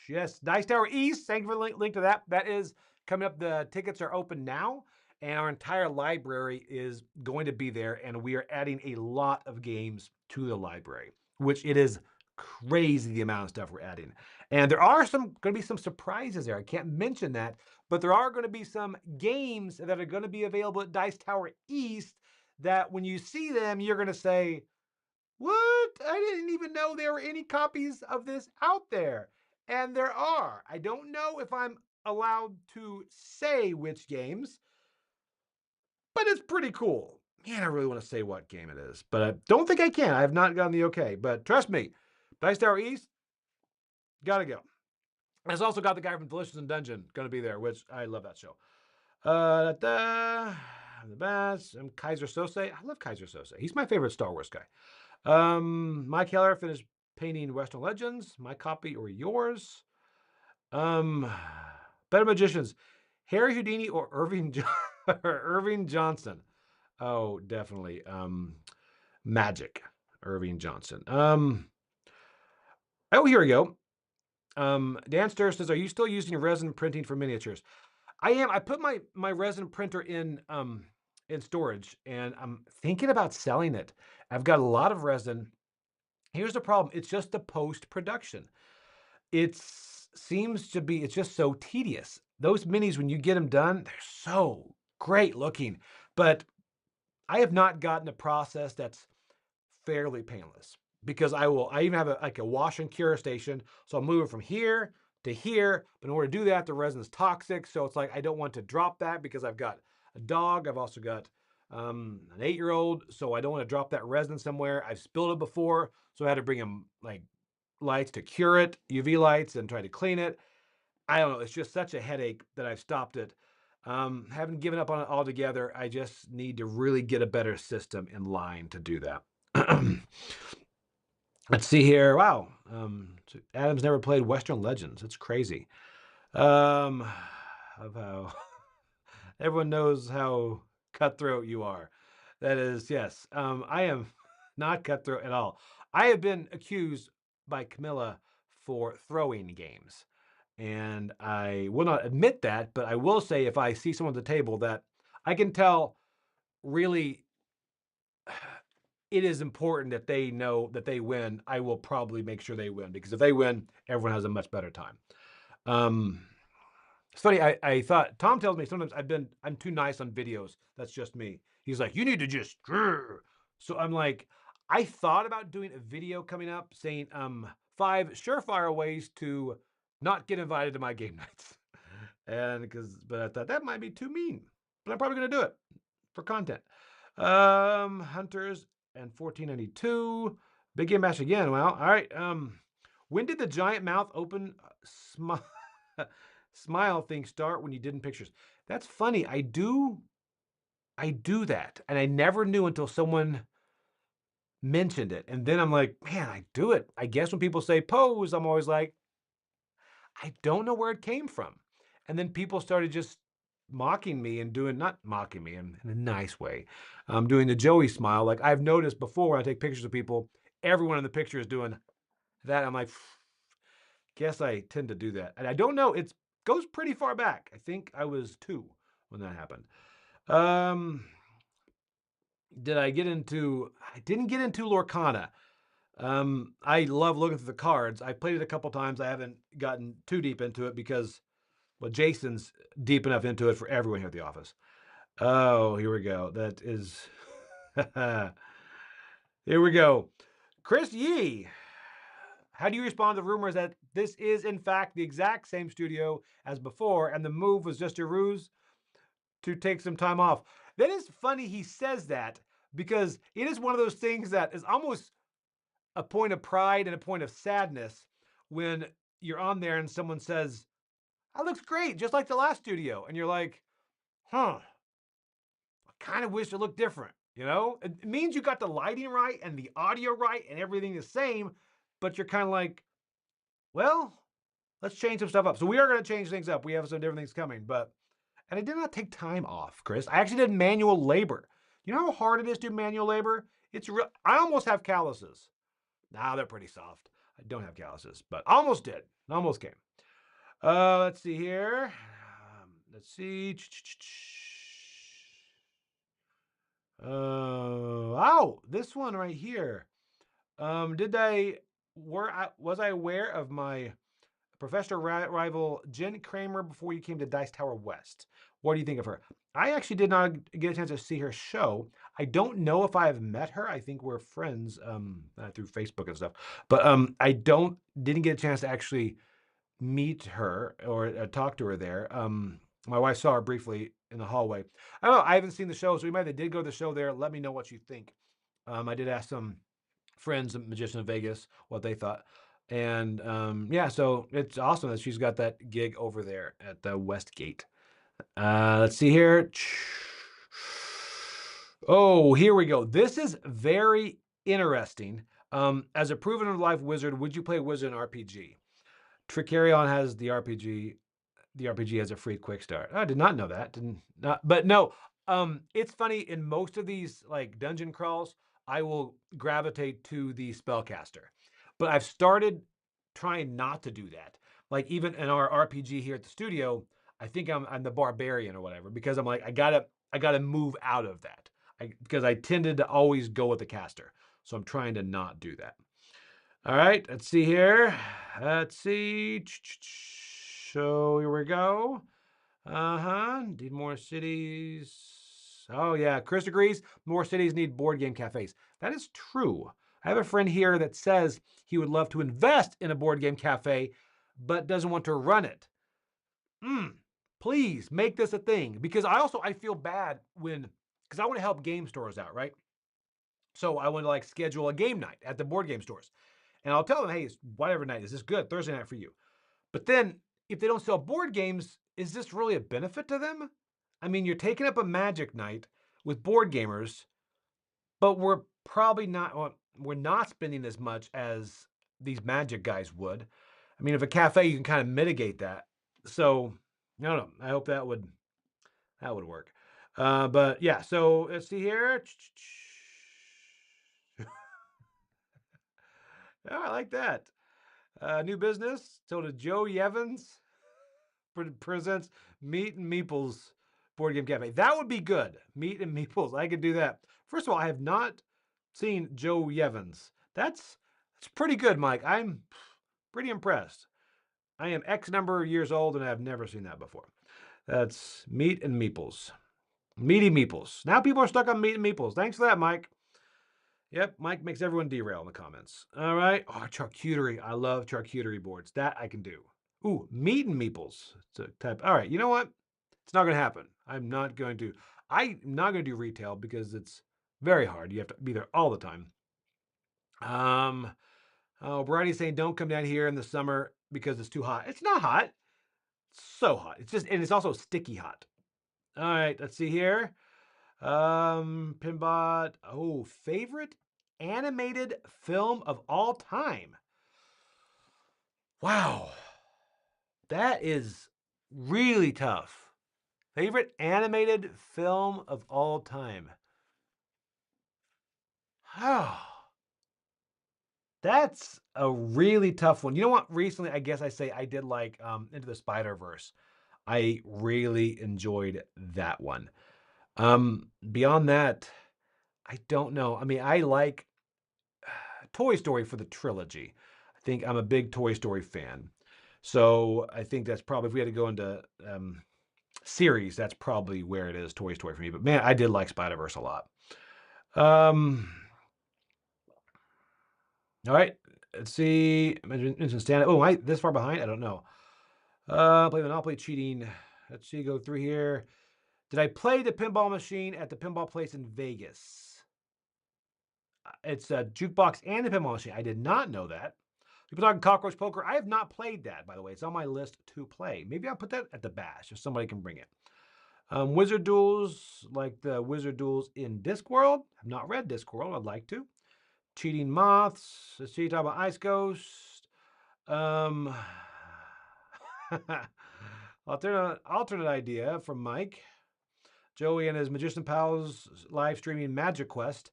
Yes, Dice Tower East. Thank you for the link to that. That is coming up. The tickets are open now, and our entire library is going to be there. And we are adding a lot of games to the library, which it is crazy the amount of stuff we're adding. And there are going to be some surprises there. I can't mention that, but there are going to be some games that are going to be available at Dice Tower East that when you see them, you're going to say, what? I didn't even know there were any copies of this out there. And there are. I don't know if I'm allowed to say which games, but it's pretty cool. Man, I really want to say what game it is, but I don't think I can. I have not gotten the okay. But trust me, Dice Tower East, gotta go. It's also got the guy from Delicious in Dungeon going to be there, which I love that show. The best. I'm Kaiser Sose. I love Kaiser Sose. He's my favorite Star Wars guy. Mike Keller finished painting Western Legends. My copy or yours? Better Magicians. Harry Houdini or Irving Johnson? Oh, definitely. Magic. Irving Johnson. Oh, here we go. Dan Sturr says, "Are you still using resin printing for miniatures?" I am. I put my resin printer in storage, and I'm thinking about selling it. I've got a lot of resin. Here's the problem. It's just the post-production. It seems to be, it's just so tedious. Those minis, when you get them done, they're so great looking. But I have not gotten a process that's fairly painless because I even have like a wash and cure station. So I'll move it from here to here. But in order to do that, the resin is toxic. So it's like, I don't want to drop that because I've got a dog. I've also got an 8-year-old. So I don't want to drop that resin somewhere. I've spilled it before. So I had to bring him like lights to cure it, UV lights, and try to clean it. I don't know. It's just such a headache that I've stopped it. Haven't given up on it altogether. I just need to really get a better system in line to do that. Let's see here. Wow. So Adam's never played Western Legends. It's crazy. Of how everyone knows how cutthroat you are. That is, yes. I am not cutthroat at all. I have been accused by Camilla for throwing games. And I will not admit that, but I will say if I see someone at the table that I can tell really it is important that they know that they win, I will probably make sure they win because if they win, everyone has a much better time. Um, it's funny. I thought Tom tells me sometimes I'm too nice on videos. That's just me. He's like, you need to just. So I'm like, I thought about doing a video coming up saying 5 surefire ways to not get invited to my game nights, and but I thought that might be too mean. But I'm probably gonna do it for content. Hunters and 1492. Big game match again. Well, all right. When did the giant mouth open smile smile thing start when you did in pictures? That's funny. I do that. And I never knew until someone mentioned it. And then I'm like, man, I do it. I guess when people say pose, I'm always like, I don't know where it came from. And then people started just mocking me and doing, not mocking me in a nice way, doing the Joey smile. Like I've noticed before when I take pictures of people, everyone in the picture is doing that. I'm like, guess I tend to do that. And I don't know, it goes pretty far back. I think I was 2 when that happened. Did I get into, I didn't get into Lorcana. I love looking through the cards. I played it a couple times. I haven't gotten too deep into it because, well, Jason's deep enough into it for everyone here at the office. Oh, here we go. That is, here we go. Chris Yee. How do you respond to the rumors that this is, in fact, the exact same studio as before and the move was just a ruse to take some time off? That is funny he says that because it is one of those things that is almost a point of pride and a point of sadness when you're on there and someone says, that looks great, just like the last studio. And you're like, huh, I kind of wish it looked different. You know, it means you got the lighting right and the audio right and everything the same, but you're kind of like, well, let's change some stuff up. So we are going to change things up. We have some different things coming, and I did not take time off, Chris. I actually did manual labor. You know how hard it is to do manual labor? It's real. I almost have calluses. Nah, they're pretty soft. I don't have calluses, but almost did. Almost came. Let's see here. Let's see. Oh, this one right here. Was I aware of my professional rival Jen Kramer before you came to Dice Tower West? What do you think of her? I actually did not get a chance to see her show. I don't know if I have met her. I think we're friends through Facebook and stuff. But I didn't get a chance to actually meet her or talk to her there. My wife saw her briefly in the hallway. I don't know. I haven't seen the show, so we might have did go to the show there. Let me know what you think. I did ask some friends, Magician of Vegas, what they thought. And yeah, so it's awesome that she's got that gig over there at the Westgate. Let's see here. Oh, here we go. This is very interesting. As a proven life wizard, would you play wizard in RPG? Tricarion has the RPG. The RPG has a free quick start. I did not know that. Didn't not, but no. It's funny in most of these like dungeon crawls, I will gravitate to the spellcaster, but I've started trying not to do that. Like even in our RPG here at the studio, I think I'm the barbarian or whatever because I'm like I gotta move out of that. Because I tended to always go with the caster, so I'm trying to not do that. All right, let's see here. Let's see. So here we go. Need more cities. Oh, yeah. Chris agrees. More cities need board game cafes. That is true. I have a friend here that says he would love to invest in a board game cafe, but doesn't want to run it. Please make this a thing because I feel bad because I want to help game stores out, right? So I want to like schedule a game night at the board game stores. And I'll tell them, hey, it's whatever night. Is this good? Thursday night for you. But then if they don't sell board games, is this really a benefit to them? I mean, you're taking up a magic night with board gamers, but we're probably not, well, we're not spending as much as these magic guys would. I mean, if a cafe, you can kind of mitigate that. So I don't know. I hope that would work. But yeah, so let's see here. Oh, I like that. New business. So to Joe Yevans presents Meat and Meeples Board Game Cafe. That would be good. Meat and Meeples. I could do that. First of all, I have not seen Joe Yevans. That's pretty good, Mike. I'm pretty impressed. I am X number of years old and I've never seen that before. That's Meat and Meeples. Meaty Meeples. Now people are stuck on Meat and Meeples. Thanks for that, Mike. Yep, Mike makes everyone derail in the comments. All right. Oh, charcuterie. I love charcuterie boards. That I can do. Ooh, meat and meeples. It's a type. All right. You know what? It's not going to happen. I'm not going to do retail because it's very hard. You have to be there all the time. Oh, Bridie's saying don't come down here in the summer because it's too hot. It's not hot. It's so hot. And it's also sticky hot. All right. Let's see here. Pinbot. Oh, favorite animated film of all time. Wow. That is really tough. Favorite animated film of all time. Oh, that's a really tough one. You know what? Recently, I guess I say I did like Into the Spider-Verse. I really enjoyed that one. Beyond that, I don't know. I mean, I like Toy Story for the trilogy. I think I'm a big Toy Story fan. So I think that's probably, if we had to go into series, that's probably where it is, Toy Story for me. But man, I did like Spider-Verse a lot. All right, let's see. Instant stand. Oh, am I this far behind? I don't know. Play Monopoly cheating. Let's see, go through here. Did I play the pinball machine at the pinball place in Vegas? It's a jukebox and a pinball machine. I did not know that. People talking cockroach poker. I have not played that, by the way. It's on my list to play. Maybe I'll put that at the bash if somebody can bring it. Wizard duels, like the wizard duels in Discworld. I've not read Discworld. I'd like to. Cheating moths. Let's see. Talk about Ice Ghost. Alternate idea from Mike. Joey and his Magician Pals live streaming Magic Quest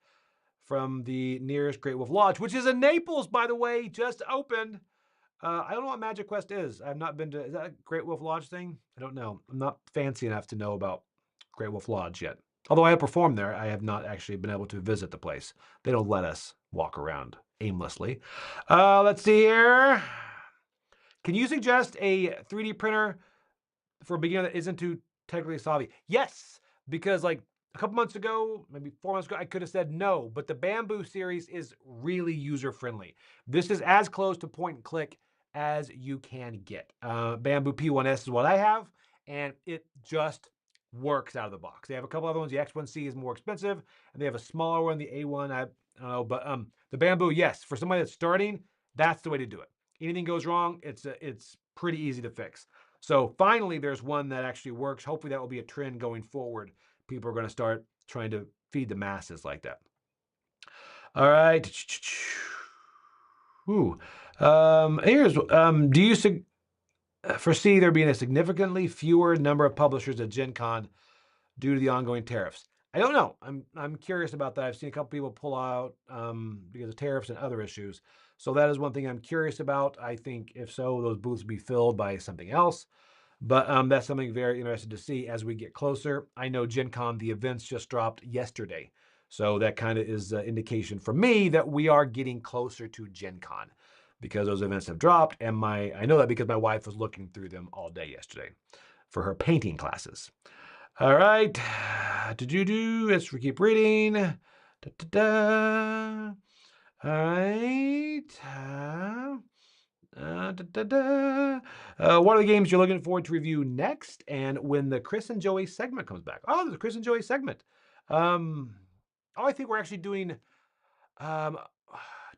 from the nearest Great Wolf Lodge, which is in Naples, by the way, just opened. I don't know what Magic Quest is. I've not been to. Is that a Great Wolf Lodge thing? I don't know. I'm not fancy enough to know about Great Wolf Lodge yet. Although I have performed there, I have not actually been able to visit the place. They don't let us walk around aimlessly. Let's see here. Can you suggest a 3D printer for a beginner that isn't too technically savvy? Yes, because like a couple months ago, maybe 4 months ago, I could have said no, but the Bamboo series is really user friendly. This is as close to point and click as you can get. Bamboo P1S is what I have, and it just works out of the box. They have a couple other ones. The X1C is more expensive, and they have a smaller one, the A1. I don't know, but the Bamboo, yes, for somebody that's starting, that's the way to do it. Anything goes wrong, it's pretty easy to fix. So finally, there's one that actually works. Hopefully, that will be a trend going forward. People are going to start trying to feed the masses like that. All right. Ooh. Here's do you foresee there being a significantly fewer number of publishers at Gen Con due to the ongoing tariffs? I don't know. I'm curious about that. I've seen a couple people pull out because of tariffs and other issues. So that is one thing I'm curious about. I think if so, those booths will be filled by something else. But that's something very interesting to see as we get closer. I know Gen Con, the events just dropped yesterday. So that kind of is an indication for me that we are getting closer to Gen Con because those events have dropped. And I know that because my wife was looking through them all day yesterday for her painting classes. All right. Let's keep reading. Da, da, da. All right. What are the games you're looking forward to review next, and when the Chris and Joey segment comes back? Oh, the Chris and Joey segment. I think we're actually doing um,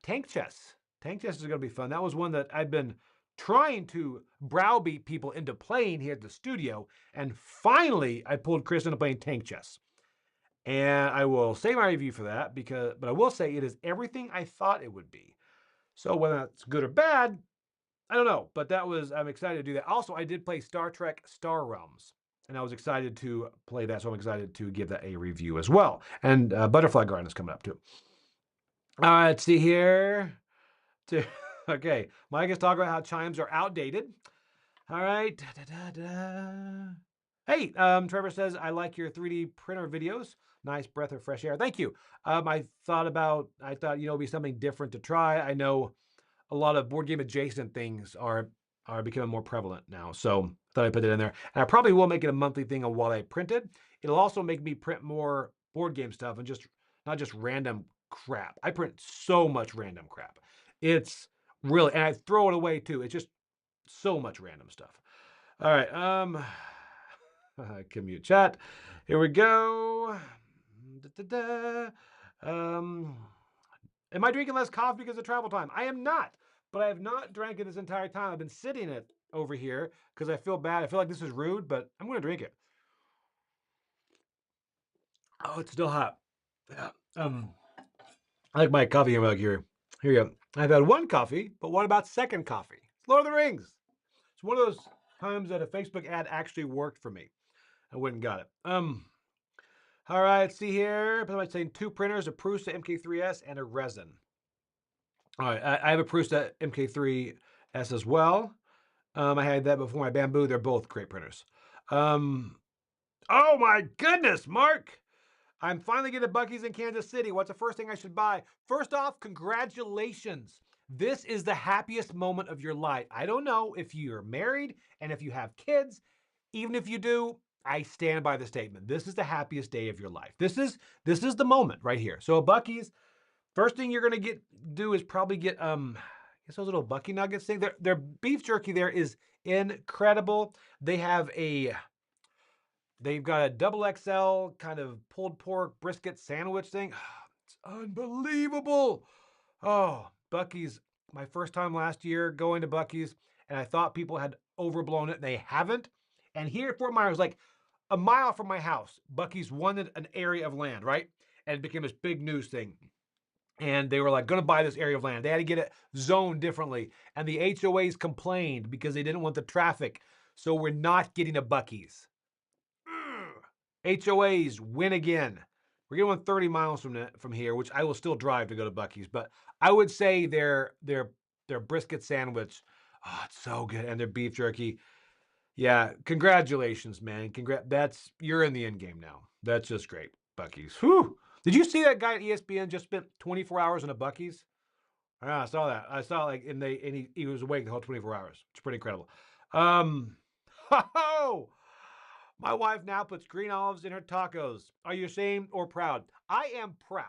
tank chess. Tank chess is going to be fun. That was one that I've been trying to browbeat people into playing here at the studio, and finally I pulled Chris into playing tank chess. And I will say my review for that but I will say it is everything I thought it would be. So whether that's good or bad, I don't know, but I'm excited to do that. Also, I did play Star Trek Star Realms, and I was excited to play that, so I'm excited to give that a review as well. And Butterfly Garden is coming up too. All right, let's see here. Okay, Mike is talking about how chimes are outdated. All right. Hey, Trevor says, I like your 3D printer videos. Nice breath of fresh air. Thank you. I thought, it'd be something different to try. I know a lot of board game adjacent things are becoming more prevalent now. So I thought I'd put it in there. And I probably will make it a monthly thing on while I print it. It'll also make me print more board game stuff and not just random crap. I print so much random crap. It's really, and I throw it away too. It's just so much random stuff. All right. Commute chat. Here we go. Da, da, da. Am I drinking less coffee because of travel time? I am not, but I have not drank it this entire time. I've been sitting it over here because I feel bad. I feel like this is rude, but I'm going to drink it. Oh, it's still hot. Yeah. I like my coffee mug here. Here you go. I've had one coffee, but what about second coffee? It's Lord of the Rings. It's one of those times that a Facebook ad actually worked for me. I went and got it. All right, see here. I'm saying 2 printers, a Prusa MK3S and a resin. All right, I have a Prusa MK3S as well. I had that before my Bamboo. They're both great printers. Oh my goodness, Mark! I'm finally getting Buc-ees in Kansas City. What's the first thing I should buy? First off, congratulations. This is the happiest moment of your life. I don't know if you're married and if you have kids. Even if you do, I stand by the statement. This is the happiest day of your life. This is the moment right here. So a Buc-ees, first thing you're gonna do is probably get guess those little Bucky nuggets thing. Their beef jerky there is incredible. They've got a double XL kind of pulled pork brisket sandwich thing. It's unbelievable. Oh, Buc-ees. My first time last year going to Buc-ees, and I thought people had overblown it. They haven't. And here at Fort Myers, like a mile from my house, Buc-ees wanted an area of land, right? And it became this big news thing. And they were like going to buy this area of land. They had to get it zoned differently. And the HOAs complained because they didn't want the traffic. So we're not getting a Buc-ees. HOAs win again. We're getting one 30 miles from here, which I will still drive to go to Buc-ees. But I would say their brisket sandwich, oh, it's so good. And their beef jerky. Yeah, congratulations, man. You're in the end game now. That's just great. Buc-ees. Whew. Did you see that guy at ESPN just spent 24 hours in a Buc-ees? Yeah, I saw that. I saw and he was awake the whole 24 hours. It's pretty incredible. Ho, My wife now puts green olives in her tacos. Are you ashamed or proud? I am proud.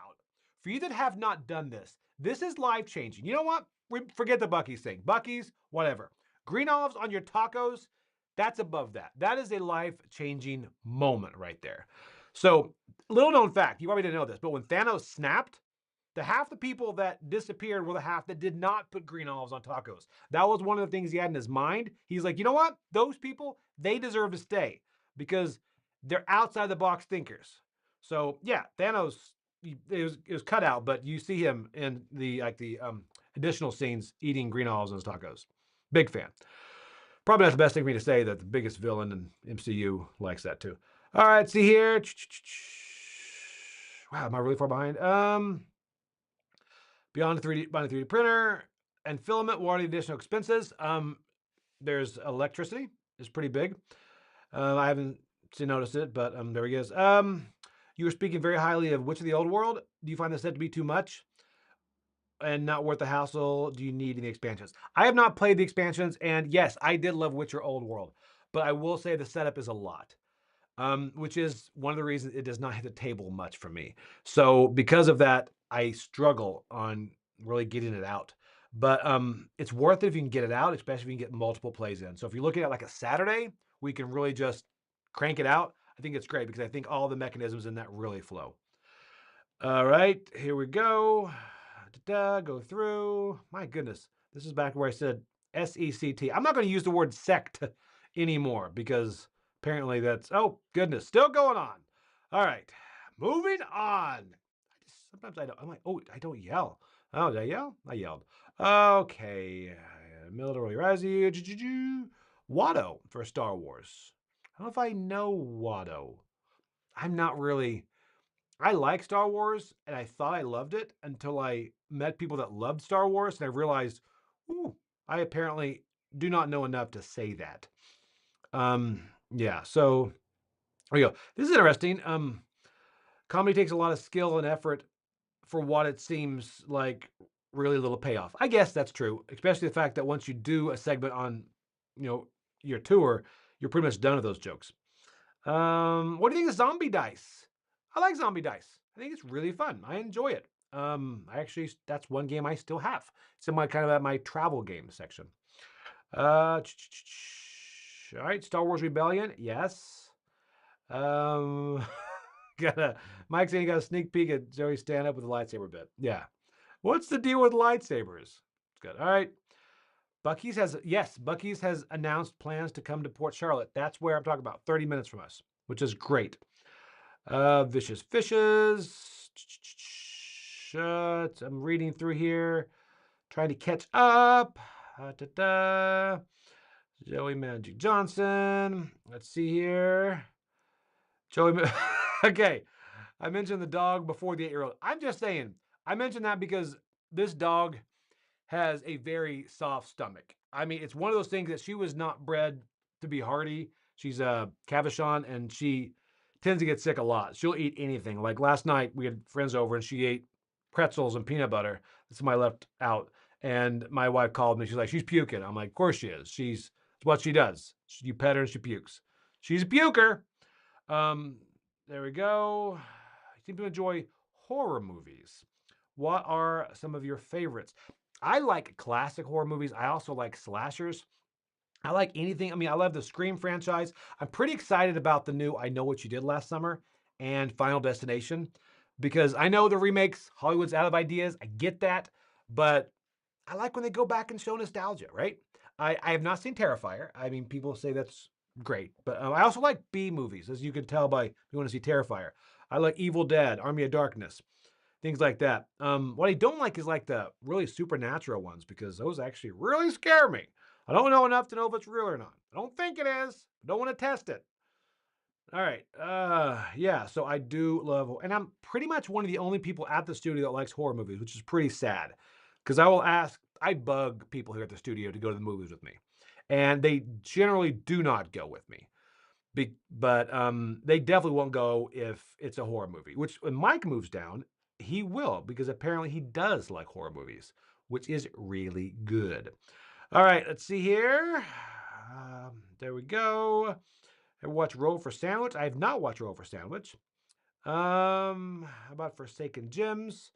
For you that have not done this, this is life changing. You know what? Forget the Buc-ees thing. Buc-ees, whatever. Green olives on your tacos, that's above that. That is a life changing moment right there. So, little known fact, you probably didn't know this, but when Thanos snapped, the half the people that disappeared were the half that did not put green olives on tacos. That was one of the things he had in his mind. He's like, you know what? Those people, they deserve to stay because they're outside the box thinkers. So yeah, Thanos, it was cut out, but you see him in the additional scenes eating green olives on his tacos. Big fan. Probably not the best thing for me to say that the biggest villain in MCU likes that too. All right, see here. Wow, am I really far behind? Beyond buying a 3D printer and filament, what are the additional expenses? There's electricity, is pretty big. I haven't noticed it, but there he is. You were speaking very highly of Witch of the Old World. Do you find the set to be too much and not worth the hassle? Do you need any expansions? I have not played the expansions, and yes, I did love Witcher Old World, but I will say the setup is a lot. Which is one of the reasons it does not hit the table much for me. So because of that, I struggle on really getting it out. But it's worth it if you can get it out, especially if you can get multiple plays in. So if you're looking at like a Saturday, we can really just crank it out. I think it's great because I think all the mechanisms in that really flow. All right, here we go. Go through. My goodness, this is back where I said SECT. I'm not going to use the word sect anymore because apparently that's, oh goodness, still going on. All right, moving on. Sometimes I don't, I'm like, oh, I don't yell. Oh, did I yell? I yelled. Okay, military rise you. Watto for Star Wars. I don't know if I know Watto. I'm not really. I like Star Wars, and I thought I loved it until I met people that loved Star Wars, and I realized, ooh, I apparently do not know enough to say that. Yeah, so there you go. This is interesting. Comedy takes a lot of skill and effort for what it seems like really little payoff. I guess that's true, especially the fact that once you do a segment on, you know, your tour, you're pretty much done with those jokes. What do you think of zombie dice? I like zombie dice. I think it's really fun. I enjoy it. I actually that's one game I still have. It's in my kind of at my travel game section. All right, Star Wars Rebellion. Yes. Um, got a Mike saying he got a sneak peek at Joey stand up with a lightsaber bit. Yeah. What's the deal with lightsabers? It's good. All right. Buc-ees has announced plans to come to Port Charlotte. That's where I'm talking about, 30 minutes from us, which is great. Vicious Fishes. I'm reading through here, trying to catch up. Joey Magic Johnson. Let's see here. Joey. Okay. I mentioned the dog before the 8-year-old. I'm just saying, I mentioned that because this dog has a very soft stomach. I mean, it's one of those things that she was not bred to be hardy. She's a Cavachon, and she tends to get sick a lot. She'll eat anything. Like last night, we had friends over, and she ate pretzels and peanut butter that somebody left out. And my wife called me. She's like, she's puking. I'm like, of course she is. It's what she does. You pet her and she pukes. She's a puker. There we go. I seem to enjoy horror movies. What are some of your favorites? I like classic horror movies. I also like slashers. I like anything. I mean, I love the Scream franchise. I'm pretty excited about the new I Know What You Did Last Summer and Final Destination because I know the remakes, Hollywood's out of ideas. I get that. But I like when they go back and show nostalgia, right? I have not seen Terrifier. I mean, people say that's great. But I also like B movies, as you can tell by you want to see Terrifier. I like Evil Dead, Army of Darkness, things like that. What I don't like is like the really supernatural ones because those actually really scare me. I don't know enough to know if it's real or not. I don't think it is. I don't want to test it. All right. Yeah, so I do love, and I'm pretty much one of the only people at the studio that likes horror movies, which is pretty sad. Because I bug people here at the studio to go to the movies with me. And they generally do not go with me. But they definitely won't go if it's a horror movie, which when Mike moves down, he will, because apparently he does like horror movies, which is really good. All right, let's see here. There we go. Ever watch Roll for Sandwich? I have not watched Roll for Sandwich. How about Forsaken Gems?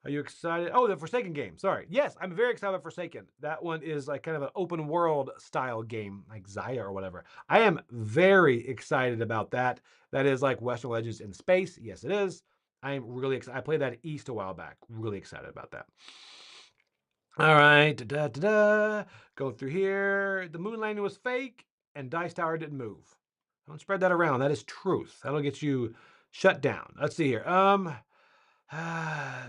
Are you excited? Oh, the Forsaken game. Sorry. Yes, I'm very excited about Forsaken. That one is like kind of an open world style game, like Zaya or whatever. I am very excited about that. That is like Western Legends in space. Yes, it is. I am really excited. I played that at East a while back. Really excited about that. All right. Da, da, da, da. Go through here. The moon landing was fake and Dice Tower didn't move. Don't spread that around. That is truth. That'll get you shut down. Let's see here.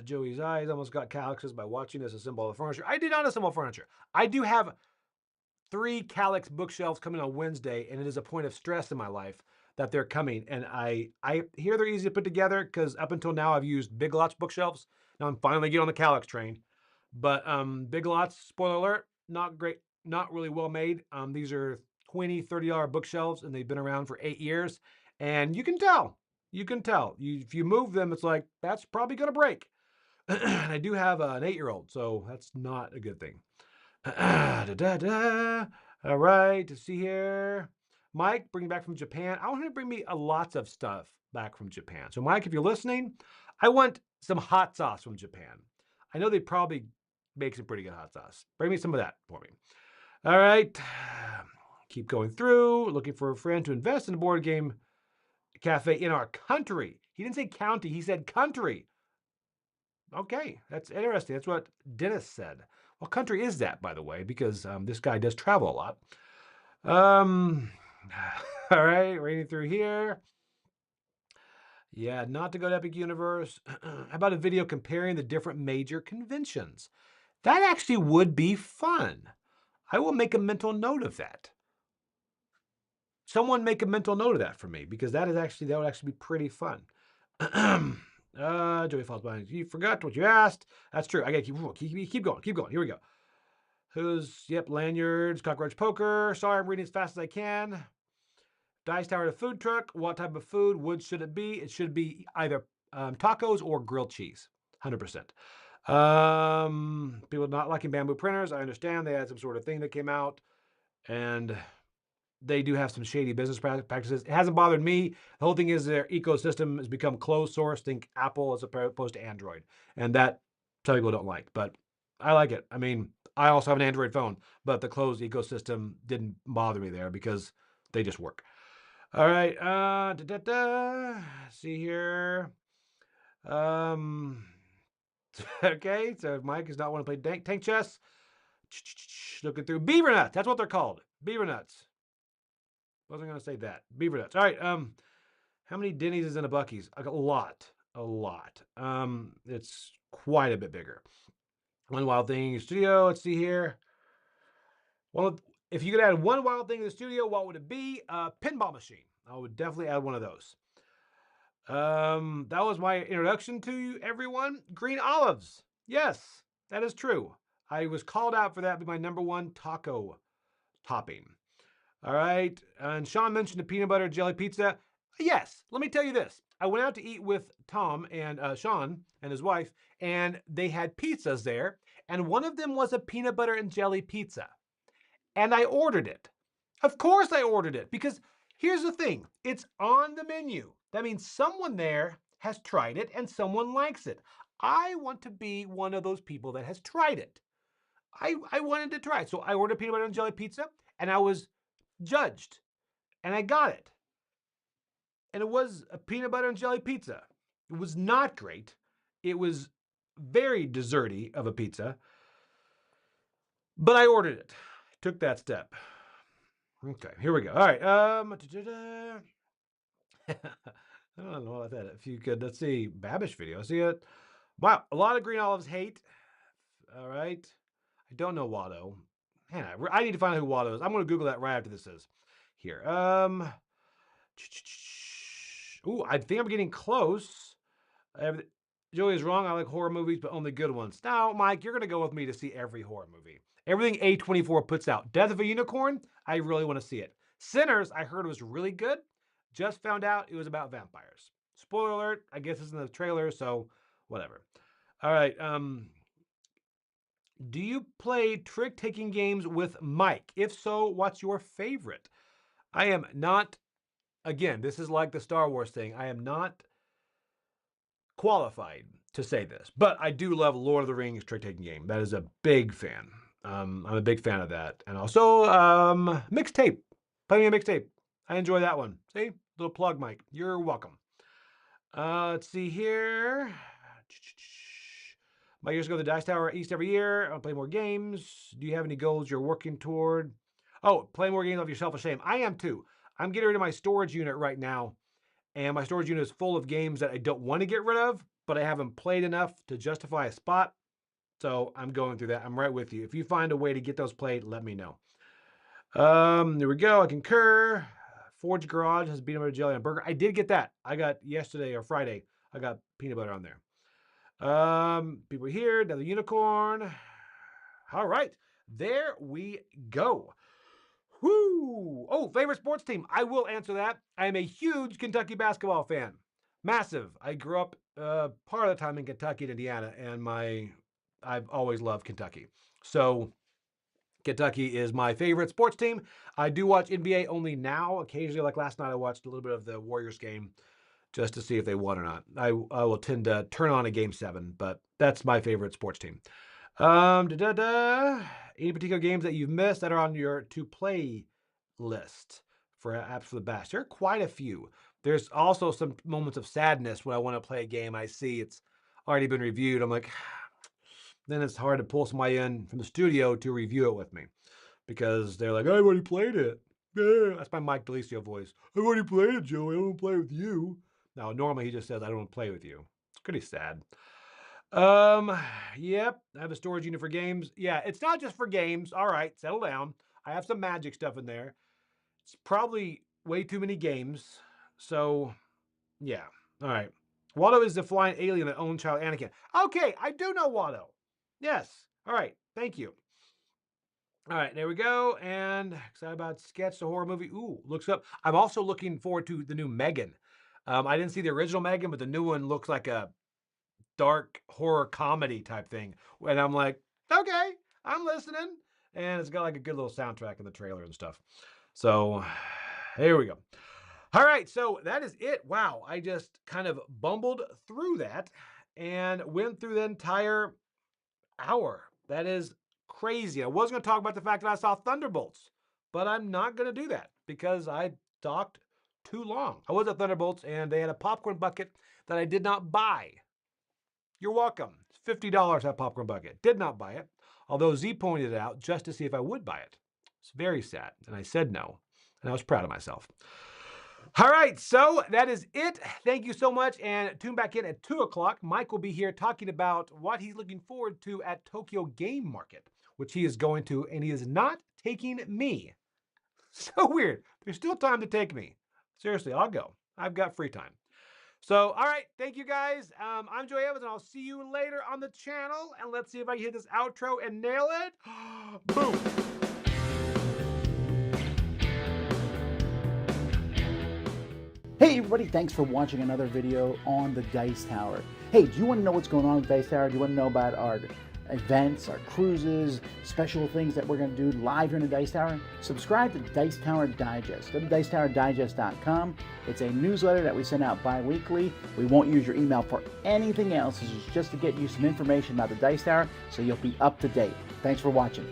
Joey's eyes almost got calluses by watching this assemble the furniture. I did not assemble furniture. I do have 3 Calyx bookshelves coming on Wednesday, and it is a point of stress in my life that they're coming. And I hear they're easy to put together because up until now I've used Big Lots bookshelves. Now I'm finally getting on the Calyx train. But Big Lots, spoiler alert, not great, not really well made. These are $20, $30 bookshelves, and they've been around for 8 years. And you can tell. You can tell. If you move them, it's like, that's probably going to break. I do have an 8-year-old, so that's not a good thing. All right, to see here. Mike, bring back from Japan. I want him to bring me lots of stuff back from Japan. So, Mike, if you're listening, I want some hot sauce from Japan. I know they probably make some pretty good hot sauce. Bring me some of that for me. All right. Keep going through, looking for a friend to invest in a board game cafe in our country. He didn't say county, he said country. Okay, that's interesting. That's what Dennis said. What country is that, by the way? Because this guy does travel a lot. Um, all right, reading through here. Yeah, not to go to Epic Universe. How about a video comparing the different major conventions? That actually would be fun. I will make a mental note of that. Someone make a mental note of that for me because that would actually be pretty fun. Joey falls behind. You forgot what you asked. That's true. I gotta keep going. Keep going. Here we go. Yep, lanyards, cockroach poker. Sorry, I'm reading as fast as I can. Dice Tower to food truck. What type of food? Would should it be? It should be either tacos or grilled cheese. 100%. People not liking bamboo printers. I understand they had some sort of thing that came out, and they do have some shady business practices. It hasn't bothered me. The whole thing is their ecosystem has become closed source. Think Apple as opposed to Android, and that some people don't like, but I like it. I mean, I also have an Android phone, but the closed ecosystem didn't bother me there because they just work. All right. See here. Um. Okay. So Mike does not want to play tank chess. Looking through beaver nuts. That's what they're called. Beaver nuts. Wasn't gonna say that. Beaver nuts. All right. How many Denny's is in a Buc-ees? A lot. A lot. It's quite a bit bigger. One wild thing in your studio. Let's see here. Well, if you could add one wild thing in the studio, what would it be? A pinball machine. I would definitely add one of those. That was my introduction to you, everyone. Green olives. Yes, that is true. I was called out for that to be my #1 taco topping. All right. And Sean mentioned the peanut butter jelly pizza. Yes. Let me tell you this. I went out to eat with Tom and Sean and his wife, and they had pizzas there. And one of them was a peanut butter and jelly pizza. And I ordered it. Of course I ordered it because here's the thing. It's on the menu. That means someone there has tried it and someone likes it. I want to be one of those people that has tried it. I wanted to try it. So I ordered peanut butter and jelly pizza and I was judged and I got it. And it was a peanut butter and jelly pizza. It was not great. It was very desserty of a pizza, but I ordered it. I took that step. Okay, here we go. All right. I don't know about that. If you could, let's see, Babish video. See it? Wow, a lot of green olives hate. All right. I don't know Watto. Man, I need to find out who Watto is. I'm going to Google that right after this is here. Ooh, I think I'm getting close. Joey is wrong. I like horror movies, but only good ones. Now, Mike, you're going to go with me to see every horror movie. Everything A24 puts out. Death of a Unicorn, I really want to see it. Sinners, I heard was really good. Just found out it was about vampires. Spoiler alert, I guess it's in the trailer, so whatever. All right. Do you play trick-taking games with Mike? If so, what's your favorite? I am not again, this is like the Star Wars thing. I am not qualified to say this, but I do love Lord of the Rings trick-taking game. That is a big fan. I'm a big fan of that. And also, mixtape. Playing a mixtape. I enjoy that one. See? Little plug, Mike. You're welcome. Let's see here. My years go to the Dice Tower East every year. I want to play more games. Do you have any goals you're working toward? Oh, play more games of yourself a shame. I am too. I'm getting rid of my storage unit right now. And my storage unit is full of games that I don't want to get rid of, but I haven't played enough to justify a spot. So I'm going through that. I'm right with you. If you find a way to get those played, let me know. There we go. I concur. Forge Garage has peanut butter jelly on a burger. I did get that. I got yesterday or Friday. I got peanut butter on there. People here. Another unicorn. All right. There we go. Whoo! Oh, favorite sports team. I will answer that. I am a huge Kentucky basketball fan. Massive. I grew up part of the time in Kentucky and Indiana, and I've always loved Kentucky. So Kentucky is my favorite sports team. I do watch NBA only now. Occasionally, like last night, I watched a little bit of the Warriors game just to see if they won or not. I will tend to turn on a game 7, but that's my favorite sports team. Any particular games that you've missed that are on your to-play list for apps for the Bash? There are quite a few. There's also some moments of sadness when I want to play a game. I see it's already been reviewed. I'm like, then it's hard to pull somebody in from the studio to review it with me because they're like, I've already played it. Yeah. That's my Mike Delisio voice. I've already played it, Joey. I don't want to play with you. Now, normally he just says, I don't want to play with you. It's pretty sad. Yep. I have a storage unit for games. Yeah, it's not just for games. All right, settle down. I have some Magic stuff in there. It's probably way too many games. So, yeah. All right. Watto is the flying alien that owns child Anakin. Okay, I do know Watto. Yes. All right. Thank you. All right, there we go. And excited about Sketch, the horror movie. Ooh, looks up. I'm also looking forward to the new Megan. I didn't see the original Megan, but the new one looks like a dark horror comedy type thing. And I'm like, okay, I'm listening. And it's got like a good little soundtrack in the trailer and stuff. So here we go. All right, so that is it. Wow, I just kind of bumbled through that and went through the entire hour. That is crazy. I was going to talk about the fact that I saw Thunderbolts, but I'm not going to do that because I talked too long. I was at Thunderbolts and they had a popcorn bucket that I did not buy. You're welcome. It's $50 that popcorn bucket. Did not buy it, although Z pointed it out just to see if I would buy it. It's very sad, and I said no, and I was proud of myself. All right, so that is it. Thank you so much, and tune back in at 2 o'clock. Mike will be here talking about what he's looking forward to at Tokyo Game Market, which he is going to, and he is not taking me. So weird. There's still time to take me. Seriously, I'll go. I've got free time. So, all right, thank you guys. I'm Joey Evans, and I'll see you later on the channel. And let's see if I can hit this outro and nail it. Boom. Hey everybody, thanks for watching another video on the Dice Tower. Hey, do you want to know what's going on with Dice Tower? Do you want to know about our events, our cruises, special things that we're going to do live here in the Dice Tower? Subscribe to Dice Tower Digest. Go to dicetowerdigest.com. It's a newsletter that we send out bi-weekly. We won't use your email for anything else. This is just to get you some information about the Dice Tower so you'll be up to date. Thanks for watching.